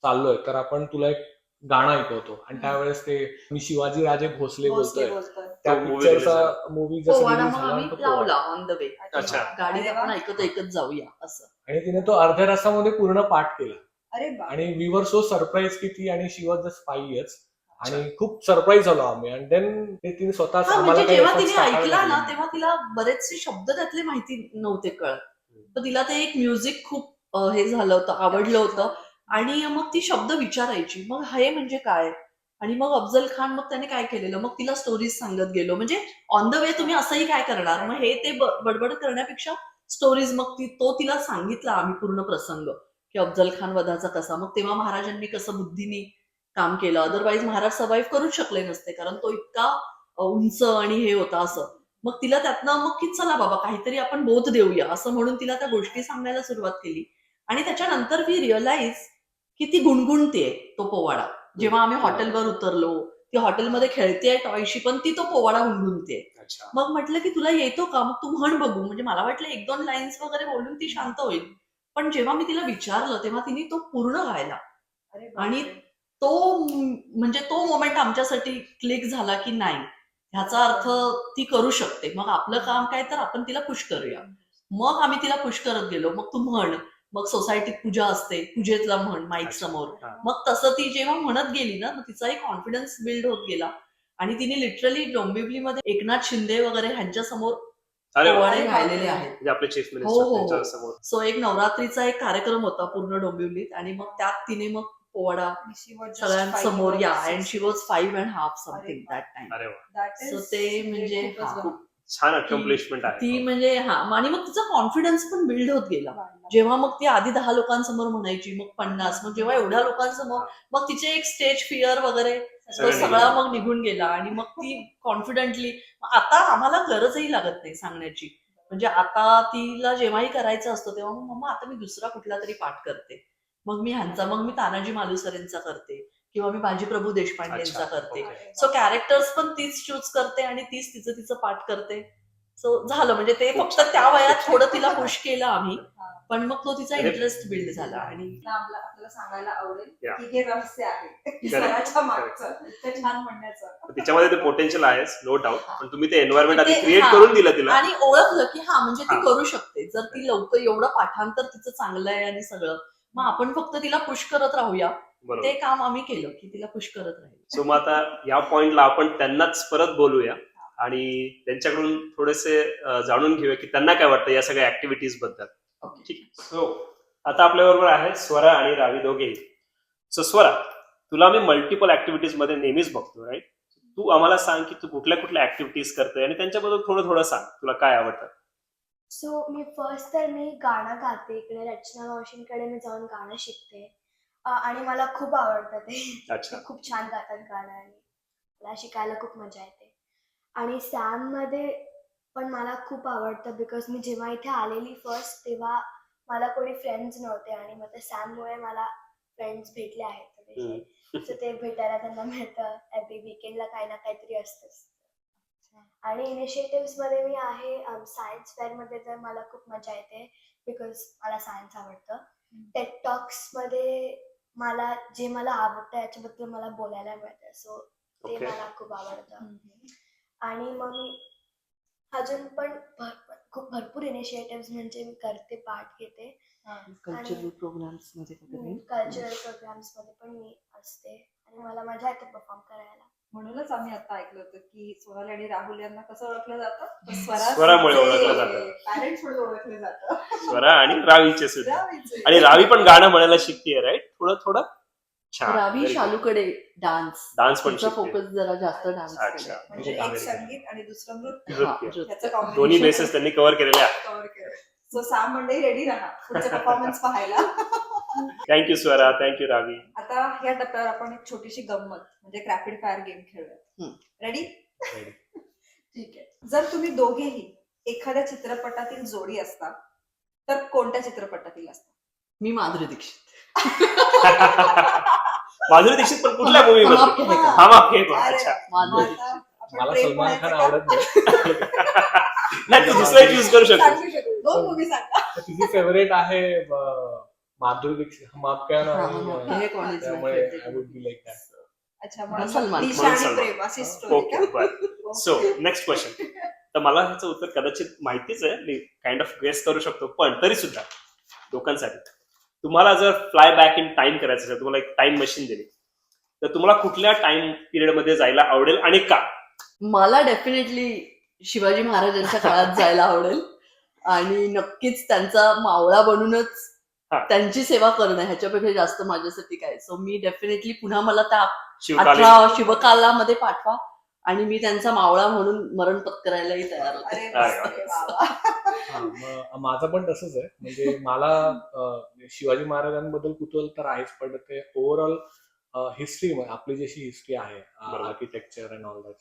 F: चाललोय तर आपण तुला एक गाणं ऐकवतो. आणि त्यावेळेस ते मी शिवाजी राजे भोसले
A: भोसले
F: बोलतोय,
A: बोलतोय.
F: त्या
D: तो movie
F: पिक्चरचा
D: release
F: मूवी जसं
E: पोवाडा
F: रिलीज
E: मग
F: झाला
E: आम्ही
F: तो पोवाडा.
E: लावला ऑन द वे,
D: अच्छा.
E: गाडीत
A: अरे वा.
E: आपण ऐकत ऐकत जाऊया असं.
F: आणि तिने तो अर्ध्या रस्त्यामध्ये पूर्ण पाठ केला.
A: अरे बा.
F: आणि वी वर सो सरप्राईज की ती, आणि शी वॉज जस्ट 5 years, आणि खूप सरप्राईज झालो आम्ही. आणि देन तिने स्वतःच
E: हा,
F: आम्हाला
E: म्हणजे
F: काही
E: जेव्हा
F: efforts
E: तिने
F: टाकावे
E: ऐकला
F: लागले
E: ना
F: नाही.
E: तेव्हा तिला बरेचसे शब्द त्यातले माहिती नव्हते कळत. तर तिला ते एक म्युझिक खूप हे झालं होतं, आवडलं होतं. आणि मग ती शब्द विचारायची, मग हे म्हणजे काय. आणि मग अफजल खान मग त्याने काय केलेलं, मग तिला स्टोरीज सांगत गेलो. म्हणजे ऑन द वे तुम्ही असंही काय करणार, मग हे ते बडबड करण्यापेक्षा स्टोरीज. मग तो तिला सांगितला आम्ही पूर्ण प्रसंग की अफजल खान वधाचा कसा, मग तेव्हा महाराजांनी कसं बुद्धीनी काम केलं. अदरवाईज महाराज सर्व्हाइव्ह करूच शकले नसते, कारण तो इतका उंच आणि हे होता असं. मग तिला त्यातनं मग की चला बाबा काहीतरी आपण बोध देऊया असं म्हणून तिला त्या गोष्टी सांगायला सुरुवात केली. आणि त्याच्यानंतर वी रिअलाइज की ती गुणगुणतेय तो पोवाडा. जेव्हा आम्ही हॉटेलवर उतरलो, ती हॉटेलमध्ये खेळतेय टॉयशी, पण ती तो पोवाडा गुणगुणतेय.
D: अच्छा.
E: मग म्हटलं की तुला येतो का, मग तू म्हण बघू. म्हणजे मला वाटलं 1-2 लाईन्स वगैरे बोलून ती शांत होईल, पण जेव्हा मी तिला विचारलं तेव्हा तिने तो पूर्ण गायला.
A: अरे
E: आणि
A: बापरे.
E: म्हणजे तो मोमेंट आमच्यासाठी क्लिक झाला की नाही, ह्याचा अर्थ ती करू शकते. मग आपलं काम काय, तर आपण तिला पुश करूया. मग आम्ही तिला पुश करत गेलो. मग तू म्हण. मग सोसायटीत पूजा असते, पूजेतला म्हण माईक समोर.
D: हा.
E: मग तसं ती जेव्हा म्हणत गेली ना, मग तिचाही कॉन्फिडन्स बिल्ड होत गेला. आणि तिने लिटरली डोंबिवलीमध्ये एकनाथ शिंदे वगैरे ह्यांच्या समोर
D: अरे वा.
E: पोवाडे गायलेले आहेत.
D: म्हणजे आपले चीफ
E: हो,
D: मिनिस्टर
E: हो,
D: त्यांच्या
E: हो.
D: समोर.
E: सो एक नवरात्रीचा एक कार्यक्रम होता पूर्ण डोंबिवलीत, आणि मग त्यात तिने मग पोवाडा
A: And she was just
E: सगळ्यांसमोर
A: 5
E: या,
A: or
E: and
A: 6.
E: She was 5.5 something
A: अरे
E: दॅट टाइम.
D: अरे वा.
A: That
E: So
A: is
E: ते म्हणजे
A: खूपच
E: हा.
A: भारी.
D: छान अकम्प्लिशमेंट आहे.
E: ती म्हणजे हा, आणि मग तिचा कॉन्फिडन्स पण बिल्ड होत गेला.
A: वाढला.
E: जेव्हा मग ती आधी 10 लोकांसमोर म्हणायची, मग 50, मग जेव्हा एवढ्या लोकांसमोर, मग तिचे एक स्टेज फिअर वगैरे तो
D: सगळं
E: सगळा
D: निघून
E: मग निघून गेला. आणि मग ती कॉन्फिडेंटली, आता आम्हाला गरजही लागत नाही सांगण्याची. म्हणजे आता तिला जेव्हाही करायचं असतं तेव्हा मग मम्मा आता मी दुसरा कुठला तरी पाठ करते, मग मी ह्यांचा, मग मी तानाजी मालुसरेंचा करते, किंवा मी बाजीप्रभू देशपांडेंचा
D: अच्छा,
E: करते.
D: ओके.
E: सो कॅरेक्टर्स पण तीच चूज करते आणि तीच तिचं पाठ करते. सो झालं, म्हणजे ते
D: खूप
E: फक्त
D: छान.
E: त्या वयात थोडं तिला पुश केलं आम्ही,
A: हा.
E: पण मग तो तिचा
D: अरे.
E: इंटरेस्ट बिल्ड झाला. आणि
A: आपल्याला सांगायला आवडेल
D: Yeah.
A: की हे रहस्य आहे
D: Correct.
A: स्वराच्या मागचं इतकं छान म्हणण्याचं.
D: तिच्यामध्ये ते पोटेन्शियल आहेच, नो डाऊट. पण तुम्ही ते एन्व्हायरमेंट आधी
E: ते-
D: क्रिएट
E: हा.
D: करून दिलं तिला.
E: आणि ओळखलं की हा, म्हणजे ती
D: हा.
E: करू शकते. जर ती लवकर एवढं पाठांतर तिचं चांगलं आहे आणि सगळं, मग आपण फक्त तिला पुश करत राहूया.
D: बरोबर.
E: ते काम आम्ही केलं की तिला पुश करत राहील.
D: सो मग आता या पॉइंटला आपण त्यांनाच परत बोलूया आणि त्यांच्याकडून थोडेसे जाणून घेऊया की त्यांना काय वाटतं या सगळ्या ऍक्टिव्हिटीज बद्दल.
E: ओके.
D: ठीक. सो आता आपल्या बरोबर आहे स्वरा आणि रावी दोघेही. सो स्वरा, तुला आम्ही मल्टिपल ऍक्टिव्हिटीज मध्ये नेहमीच बघतो, राईट? तू आम्हाला सांग की तू कुठल्या कुठल्या ऍक्टिव्हिटीज करते आणि त्यांच्याबद्दल थोडं थोडं सांग, तुला काय आवडतं.
B: सो मी फर्स्ट तर मी गाणं गाते. इकडे रचना मावशींकडे मी जाऊन गाणं शिकते. आणि मला खूप आवडतं ते.
D: अच्छा.
B: ते खूप छान गातात गाणं आणि मला शिकायला खूप मजा येते. आणि सॅममध्ये पण मला खूप आवडतं, बिकॉज मी जेव्हा इथे आलेली फर्स्ट तेव्हा मला कोणी फ्रेंड्स नव्हते, आणि मग ते सॅममुळे मला फ्रेंड्स भेटले आहेत थोडेसे. सो ते भेटायला त्यांना मिळतं. एव्हरी वीकेंडला काही ना काहीतरी असतंच. आणि इनिशिएटिव्हमध्ये मी आहे सायन्स फेअरमध्ये, तर मला खूप मजा येते बिकॉज मला सायन्स आवडतं. टेड टॉक्समध्ये मला आवडतं याच्याबद्दल मला बोलायला मिळतं. सो ते
D: Okay.
B: मला खूप आवडतं. आणि मग मी अजून पण खूप भरपूर इनिशिएटिव्ह म्हणजे मी करते, पार्ट घेते.
E: कल्चरल प्रोग्राम्स मध्ये वगैरे.
B: कल्चरल प्रोग्राम्समध्ये पण मी असते आणि मला मजा येते परफॉर्म करायला.
A: म्हणूनच आम्ही आता ऐकलं होतं की सोनाली आणि राहुल यांना कसं ओळखलं जातं,
D: स्वरामुळे ओळखलं जातं.
A: पॅरेंट्स म्हणून ओळखलं जातं.
D: स्वरा आणि रावीचे सुद्धा.
A: रावीचे.
D: आणि रावी पण गाणं म्हणायला शिकतेय, राईट? थोडं थोडं छान.
E: रावी शालूकडे डान्स
D: डान्स पण
E: तिचा
D: शिकते.
E: फोकस जरा जास्त डान्स
D: अच्छा.
A: म्हणजे एक
D: American.
A: संगीत आणि दुसरं नृत्य
D: नृत्य.
A: याचं
D: दोन्ही बेसेस त्यांनी कव्हर केलेले आहेत.
A: कव्हर केलं. सो सॅम मंडई रेडी राहा पुढचे परफॉर्मन्स पाहायला.
D: Thank you Swara, thank you Ravi.
A: आता या टप्प्यावर आपण एक छोटीशी गंमत म्हणजे रॅपिड फायर गेम खेळूया. रेडी? ठीक आहे. जर तुम्ही दोघेही एखाद्या चित्रपटातील जोडी असता तर कोणत्या चित्रपटातील असता?
E: मी माधुरी दीक्षित.
D: माधुरी दीक्षित पण कुठल्या मूवी
E: हम
D: मध्ये?
E: आपके हैं कौन?
D: हम आपके हैं कौन?
A: अरे
D: अच्छा.
E: माधुरी
A: आता आपण
F: मला
A: प्रेम
F: सलमान खान
A: म्हणायचं
F: आवडत नाही.
D: नाही, तू दुसरा चूज करू
A: का?
D: शकतो.
A: सांगू शकतो. दोन मूवी सांगा.
F: तर तिची फेवरेट आहे माधुरी दीक्षित. हम आपके हैं ना,
E: हा, हम आपके हैं कौन is my
F: त्यामुळे
E: favorite.
F: I would be like that.
A: अच्छा,
E: म्हणून
A: म्हणून
E: सलमान.
A: दिशा आणि
D: सलमान.
A: प्रेम अशी स्टोरी
D: ओके, बरं. So next question. तर मला ह्याचं उत्तर कदाचित माहितीच आहे, मी काइंड ऑफ गेस करू शकतो, पण तरी सुद्धा लोकांसाठी तुम्हाला जर फ्लाय बॅक इन टाइम करायचं असेल, तुम्हाला एक टाइम मशीन दिली, तर तुम्हाला कुठल्या टाइम पिरियड मध्ये जायला आवडेल आणि का?
E: मला डेफिनेटली शिवाजी महाराजांच्या काळात जायला आवडेल आणि नक्कीच त्यांचा मावळा बनूनच
D: हा.
E: त्यांची सेवा करणं ह्याच्यापेक्षा जास्त माझ्यासाठी काय. सो मी डेफिनेटली पुन्हा मला त्या
D: शिवकालीन.
E: 18 शिवकालामध्ये पाठवा आणि मी त्यांचा मावळा म्हणून मरण पत्करायलाही तयार होते.
A: अरे
D: अरे
A: बापरे, वा, वा.
F: हा, मग माझं पण तसंच आहे. म्हणजे मला शिवाजी महाराजांबद्दल कुतूहल तर आहेच, पण ते ओव्हरऑल हिस्ट्री आपली जशी हिस्ट्री आहे
D: बरोबर.
F: आर्किटेक्चर अँड ऑल दॅट,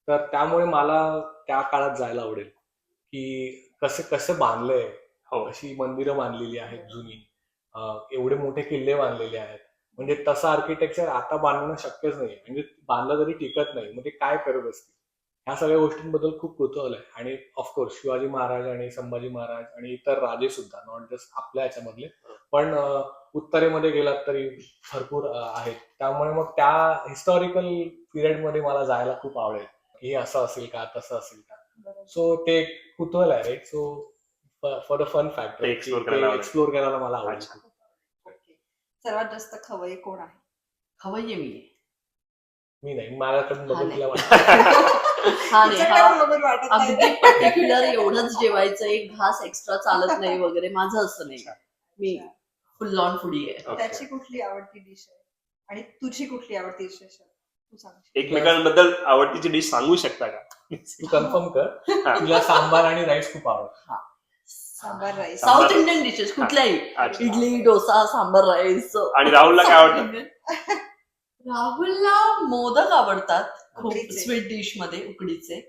F: तर त्यामुळे मला त्या काळात जायला आवडेल की कसं कसं बांधलंय,
D: हो
F: कशी मंदिरं बांधलेली आहेत जुनी, एवढे मोठे किल्ले बांधलेले आहेत. म्हणजे तसं आर्किटेक्चर आता बांधणं शक्यच नाही, म्हणजे बांधलं तरी टिकत नाही, मग ते काय करत असतील. ह्या सगळ्या गोष्टींबद्दल खूप कुतूहल आहे. आणि ऑफकोर्स शिवाजी महाराज आणि संभाजी महाराज आणि इतर राजे सुद्धा, नॉट जस्ट आपल्या ह्याच्यामधले, पण उत्तरेमध्ये गेलात तरी भरपूर आहेत. त्यामुळे मग त्या हिस्टॉरिकल पिरियडमध्ये मला जायला खूप आवडेल की हे असं असेल का, तसं असेल का.
A: बरोबर.
F: सो ते एक कुतूहल आहे, right. So for the fun factor
D: ते explore करायला आवडेल.
F: एक्सप्लोर करायला मला आवडेल.
D: अच्छा.
A: ओके. सर्वात जास्त खवय्ये कोण आहे?
E: खवय्ये मी आहे.
F: मी नाही, माझ्याकडून बघून
E: नाही.
F: तिला वाटतं.
E: हा नाही,
A: तिच्याकडे
E: हा
A: बरोबर वाटत नाही.
E: अगदी पर्टिक्युलर एवढंच जेवायचं, एक घास एक्स्ट्रा चालत नाही वगैरे, माझं असं नाही. मी फुल ऑन फुडी आहे.
D: Okay.
A: त्याची कुठली आवडती डिश आहे आणि तुझी कुठली आवडती डिश आहे? तू सांग.
D: एकमेकांबद्दल आवडतीची डिश सांगू शकता का?
F: तू कन्फर्म कर. तुला सांबार आणि राईस खूप आवडतं.
A: Sambar rice.
E: South Indian dishes कुठल्याही,
D: अच्छा.
E: इडली, डोसा, सांबार, राईस.
D: आणि राहुलला काय आवडतं?
E: राहुलला मोदक आवडतात खूप,
A: उकडीचे.
E: स्वीट डिश मध्ये उकडीचे.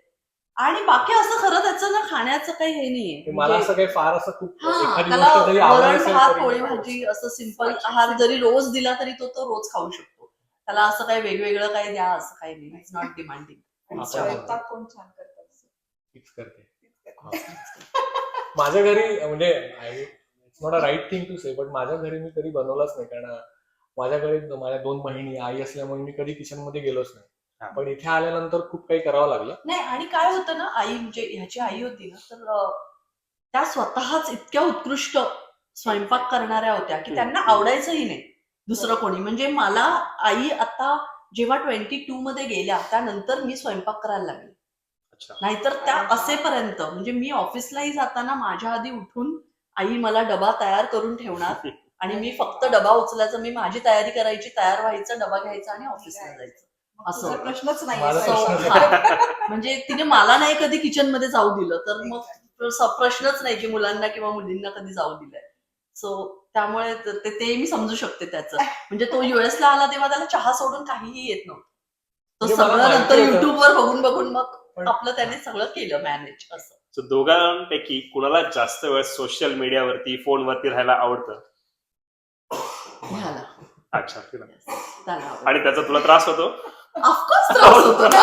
E: आणि बाकी असं खरं त्याचं ना खाण्याचं काही हे नाहीये.
F: मला असं काही फार असं खूप
E: हा,
F: एखादी
E: त्याला
F: गोष्ट जरी आवडत
E: वरण
F: असेल
E: भात
F: तरी
E: पोळी भाजी असं सिंपल आहार जरी रोज दिला तरी तो रोज खाऊ शकतो. त्याला असं काही वेगवेगळं काही द्या असं काही नाही. It's not demanding.
A: आणि
F: आपण-
A: स्वयंपाक कोण छान करतं?
F: तीच करते. माझ्या घरी म्हणजे it's not a right thing to say, but माझ्या घरी मी कधी बनवलंच नाही, कारण माझ्या घरी माझ्या 2 बहिणी, आई असल्यामुळे मी कधी किचन मध्ये गेलोच
D: हा.
F: नाही. पण इथे आल्यानंतर खूप काही करावं लागलं.
E: नाही, आणि काय होतं ना, आई म्हणजे ह्याची आई होती ना, तर त्या स्वतःच इतक्या उत्कृष्ट स्वयंपाक करणाऱ्या होत्या की त्यांना आवडायचंही नाही दुसरं कोणी. म्हणजे मला आई आता जेव्हा 22 मध्ये गेल्या त्यानंतर मी स्वयंपाक करायला लागले.
D: अच्छा.
E: नाहीतर त्या असेपर्यंत म्हणजे मी ऑफिसलाही जाताना माझ्या आधी उठून आई मला डबा तयार करून ठेवणार आणि मी फक्त डबा उचलायचं, मी माझी तयारी करायची, तयार व्हायचं, डबा घ्यायचा आणि ऑफिसला जायचं. असं
A: तुझा
E: होतं.
A: प्रश्नच नाही.
F: माझा
E: So,
F: प्रश्नच
E: हा. म्हणजे तिने मला नाही कधी किचन मध्ये जाऊ दिलं, तर मग प्रश्नच नाही की मुलांना किंवा मुलींना कधी जाऊ दिलंय. सो त्यामुळे ते मी समजू शकते त्याचं. म्हणजे तो US ला आला तेव्हा त्याला चहा सोडून काहीही येत नव्हतं. तो
F: म्हणजे मला
E: सगळं
F: माहिती
E: नंतर
F: होतं.
E: युट्यूबवर बघून मग
F: पण-
E: आपलं त्याने सगळं केलं मॅनेज असं.
D: So, दोघांपैकी कुणाला जास्त वेळ सोशल मीडियावरती, फोनवरती राहायला आवडतं?
E: ह्याला.
D: अच्छा. तिला.
E: त्याला आवडतं.
D: आणि त्याचा तुला त्रास होतो?
E: ऑफकोर्स त्रास होतो ना.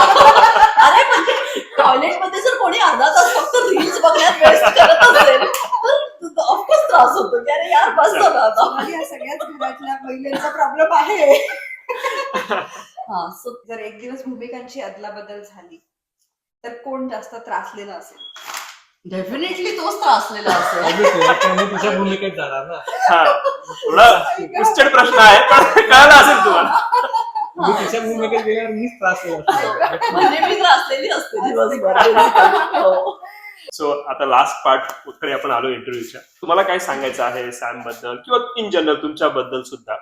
E: अरे म्हणजे टॉयलेटमध्ये जर कोणी अर्धा तास फक्त रील्स बघण्यात वेस्ट करत असेल तर ऑफकोर्स त्रास होतो की अरे यार बस झालं आता.
A: आणि या सगळ्याच घरातल्या महिलांचा प्रॉब्लेम आहे.
E: हा, सो
A: जर एक दिवस भूमिकांची अदलाबदल झाली तर कोण जास्त त्रासलेला असेल?
E: डेफिनेटली तोच त्रासलेला असेल.
F: Obviously, आता मी तुझ्या भूमिकेत जाणार ना.
D: हा. थोडा ट्विस्टेड प्रश्न आहे, पण कळलं असेल तुम्हाला.
F: मी तिच्या भूमिकेत गेल्यावर मीच त्रास केला.
E: म्हणजे मी त्रासलेली असते दिवसभर. हो.
D: सो आता लास्ट पार्ट कडे आपण आलो इंटरव्ह्यूच्या. तुम्हाला काय सांगायचं आहे सॅम बद्दल किंवा इन जनरल तुमच्याबद्दल सुद्धा,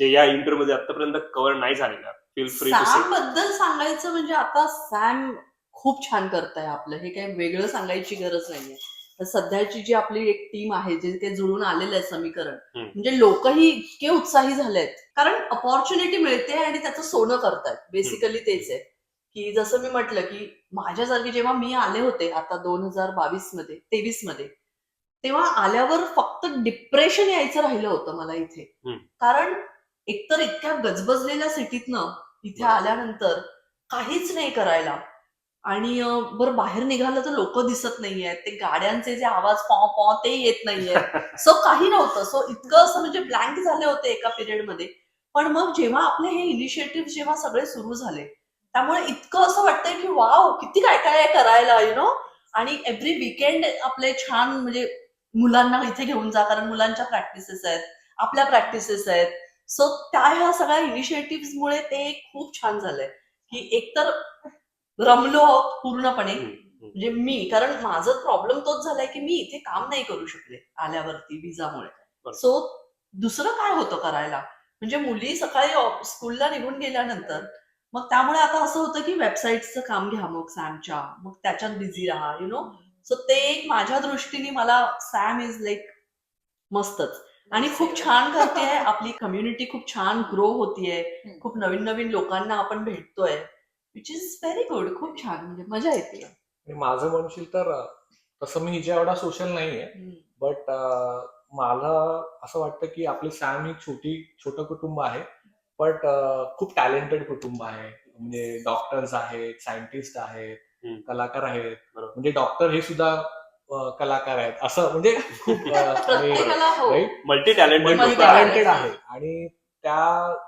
D: जे या इंटरव्ह्यू मध्ये आतापर्यंत कव्हर नाही झालेलं? फील फ्री टू
E: सॅम
D: से.
E: बद्दल सांगायचं म्हणजे आता सॅम खूप छान करताय आपलं, हे काही वेगळं सांगायची गरज नाहीये. तर सध्याची जी आपली एक टीम आहे, जे ते जुळून आलेलं आहे समीकरण, म्हणजे लोकही इतके उत्साही झालेत कारण अपॉर्च्युनिटी मिळते आणि त्याचं सोनं करतायत. बेसिकली तेच आहे की जसं मी म्हटलं की माझ्यासारखे जेव्हा मी आले होते आता 2023 मध्ये, तेव्हा आल्यावर फक्त डिप्रेशन यायचं राहिलं होतं मला इथे. कारण एकतर इतक्या गजबजलेल्या सिटीतनं इथे आल्यानंतर काहीच नाही करायला, आणि बरं बाहेर निघालं तर लोक दिसत नाहीयेत, ते गाड्यांचे जे आवाज पॉ पॉ ते येत नाहीयेत. सो काही नव्हतं. सो इतकं असं म्हणजे ब्लँक झाले होते एका पिरियड मध्ये. पण मग जेव्हा आपले हे इनिशिएटिव्ह जेव्हा सगळे सुरू झाले, त्यामुळे इतकं असं वाटतंय की वाव किती काय काय आहे करायला, यु नो. आणि एव्हरी वीकेंड आपले छान म्हणजे मुलांना इथे घेऊन जा, कारण मुलांच्या प्रॅक्टिसेस आहेत, आपल्या प्रॅक्टिसेस आहेत. सो त्या ह्या सगळ्या इनिशिएटिव्ह मुळे ते खूप छान झालंय की एकतर रमलो आहोत पूर्णपणे. म्हणजे मी, कारण माझं प्रॉब्लेम तोच झालाय की मी इथे काम नाही करू शकले आल्यावरती विजामुळे. सो दुसरं काय होतं करायला, म्हणजे मुली सकाळी स्कूलला निघून गेल्यानंतर मग त्यामुळे आता असं होतं की वेबसाईटचं काम घ्या मग सॅमच्या, मग त्याच्यात बिझी राहा, यु नो. सो ते एक माझ्या दृष्टीने मला सॅम इज लाईक मस्तच. आणि खूप छान करते आपली कम्युनिटी खूप छान ग्रो होतीये.
A: हम्म.
E: खूप नवीन नवीन लोकांना आपण भेटतोय, विच इज व्हेरी गुड. खूप छान, म्हणजे मजा येते.
F: आणि माझं म्हणशील तर तसं मी हिच्या एवढा सोशल नाहीये, बट मला असं वाटतं की आपली सॅम ही छोटं कुटुंब आहे, बट खूप टॅलेंटेड कुटुंब आहे. म्हणजे डॉक्टर्स आहेत, सायंटिस्ट आहेत,
D: हम्म.
F: कलाकार आहेत.
D: बरोबर.
F: म्हणजे डॉक्टर हे सुद्धा कलाकार आहेत, असं म्हणजे खूप आणि
E: प्रत्येकाला हो.
F: right?
D: मल्टी टॅलेंटेड
E: multi
D: लोक
F: टॅलेंटेड
D: आहेत.
F: आहे आणि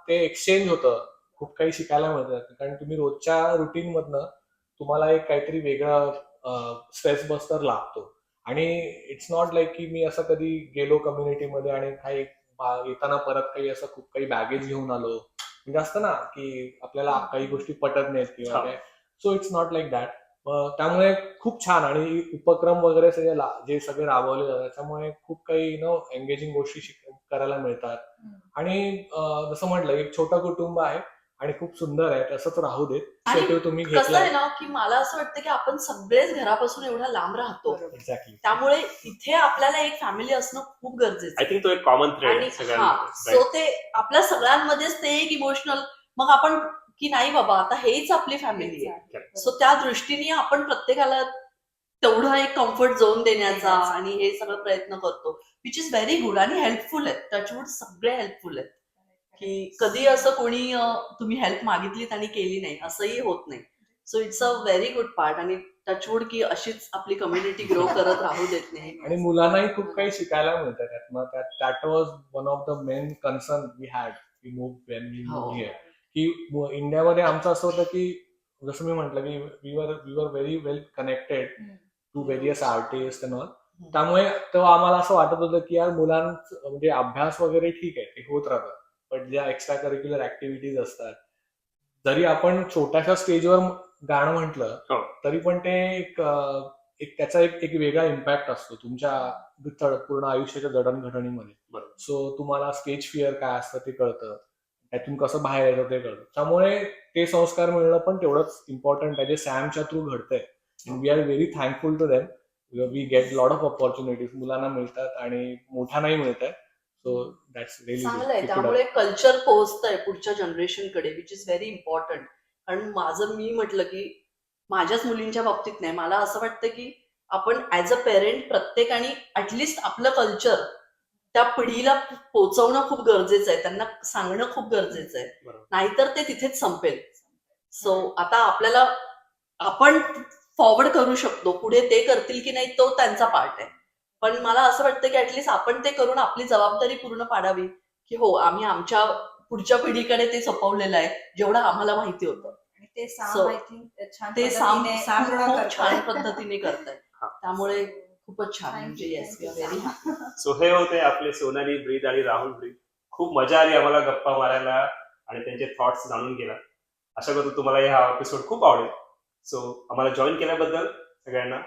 F: ते एक्सचेंज होतं. खूप काही शिकायला मिळतं, कारण तुम्ही रोजच्या रुटीन मधनं तुम्हाला एक काहीतरी वेगळं स्ट्रेस बस्टर लागतो. आणि इट्स नॉट लाईक की मी असं कधी गेलो कम्युनिटीमध्ये आणि काही येताना परत काही असं खूप काही बॅगेज घेऊन आलो. म्हणजे असतं ना की आपल्याला काही गोष्टी पटत नाहीत किंवा
D: हा.
F: काय. So it's not like that. त्यामुळे खूप छान आणि उपक्रम वगैरे सगळे जे सगळे राबवले जातात त्याच्यामुळे खूप काही एंगेजिंग गोष्टी करायला मिळतात. आणि जसं म्हटलं एक छोटं कुटुंब आहे आणि खूप सुंदर आहे, तसंच राहू देत.
E: आणि
F: इनिशिएटिव्ह तुम्ही
E: कसं
F: घेतलाय.
E: आहे ना, की मला असं वाटतं की आपण सगळेच घरापासून एवढा लांब राहतो,
F: एक्झॅक्टली.
E: त्यामुळे इथे आपल्याला एक फॅमिली असणं खूप गरजेचं
D: आय
E: आहे.
D: थिंक तो एक कॉमन थ्रेड
E: आणि
D: आहे सगळ्यांमध्ये.
E: सो ते आपल्या सगळ्यांमध्येच ते एक इमोशनल, मग आपण की नाही बाबा आता हेच आपली फॅमिली आहे. सो त्या दृष्टीने आपण प्रत्येकाला तेवढा एक कम्फर्ट झोन देण्याचा आणि हे सगळं प्रयत्न करतो, विच इज व्हेरी गुड आणि हेल्पफुल आहे. टचवूड सगळे हेल्पफुल आहेत, की कधी असं कोणी तुम्ही हेल्प मागितलीत आणि केली नाही असंही होत नाही. So it's a very good part. आणि टचवूड की अशीच आपली कम्युनिटी ग्रो करत राहू देत नाही.
F: आणि मुलांनाही खूप काही शिकायला मिळतं त्यातनं. That was one of the main concern we had we move here. की इंडियामध्ये आमचं असं होतं की जसं मी म्हटलं की we were very well connected to various artist and all. त्यामुळे तेव्हा आम्हाला असं वाटत होतं की यार मुलांचं म्हणजे अभ्यास वगैरे ठीक आहे ते होत राहतं, पण ज्या एक्स्ट्रा करिक्युलर ऍक्टिव्हिटीज असतात, जरी आपण छोट्याशा स्टेजवर गाणं म्हटलं
D: हो.
F: तरी पण ते एक त्याचा एक वेगळा इम्पॅक्ट असतो तुमच्या पूर्ण आयुष्याच्या जडणघडणीमध्ये.
D: बरोबर.
F: सो तुम्हाला स्टेज फिअर काय असतं ते कळतं, त्यातून कसं बाहेर येतं ते कळतं. त्यामुळे ते संस्कार मिळणं पण तेवढंच इम्पॉर्टंट आहे, जे सॅमच्या थ्रू घडतंय. We are very thankful to them. We get lot of opportunities मुलांना मिळतात आणि मोठ्यांनाही मिळत आहे. सो दॅट्स रिअली
E: चांगलं आहे. त्यामुळे कल्चर पोहोचतंय पुढच्या जनरेशनकडे, विच इज व्हेरी इम्पॉर्टंट. कारण माझं मी म्हटलं की माझ्याच मुलींच्या बाबतीत नाही, मला असं वाटतं की आपण ऍज अ पेरेंट प्रत्येकाने ऍटलिस्ट आपलं कल्चर त्या पिढीला पोहोचवणं खूप गरजेचं आहे, त्यांना सांगणं खूप गरजेचं आहे,
D: बरोबर.
E: नाहीतर ते तिथेच संपेल. सो आता आपल्याला आपण फॉरवर्ड करू शकतो, पुढे ते करतील की नाही तो त्यांचा पार्ट आहे. पण मला असं वाटतं की ऍटलिस्ट आपण ते करून आपली जबाबदारी पूर्ण पाडावी, की हो आम्ही आमच्या पुढच्या पिढीकडे ते सोपवलेलं आहे जेवढं आम्हाला माहिती होतं.
A: आणि ते
E: So,
A: साम आय थिंक छान
E: ते
A: पद्धतीने
E: सॅम
A: पूर्ण
E: खूप
A: करताय.
E: छान पद्धतीने करताय,
D: हा.
E: त्यामुळे खूपच छान.
A: Thank
E: म्हणजे
A: you,
E: yes,
A: thank
E: we
A: you,
E: are very
A: Sam.
E: Happy.
D: So हे होते आपले सोनाली ब्रीद आणि राहुल ब्रीद. खूप मजा आली आम्हाला गप्पा मारायला आणि त्यांचे थॉट्स जाणून घ्यायला. आशा करतो तुम्हाला हा एपिसोड खूप आवडेल. सो आम्हाला जॉईन केल्याबद्दल सगळ्यांना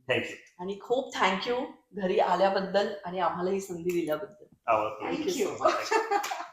D: थँक्यू.
E: आणि खूप थँक्यू घरी आल्याबद्दल आणि आम्हाला ही संधी दिल्याबद्दल.
D: आवडतो.
E: Thank you so
A: Thank you.
E: much.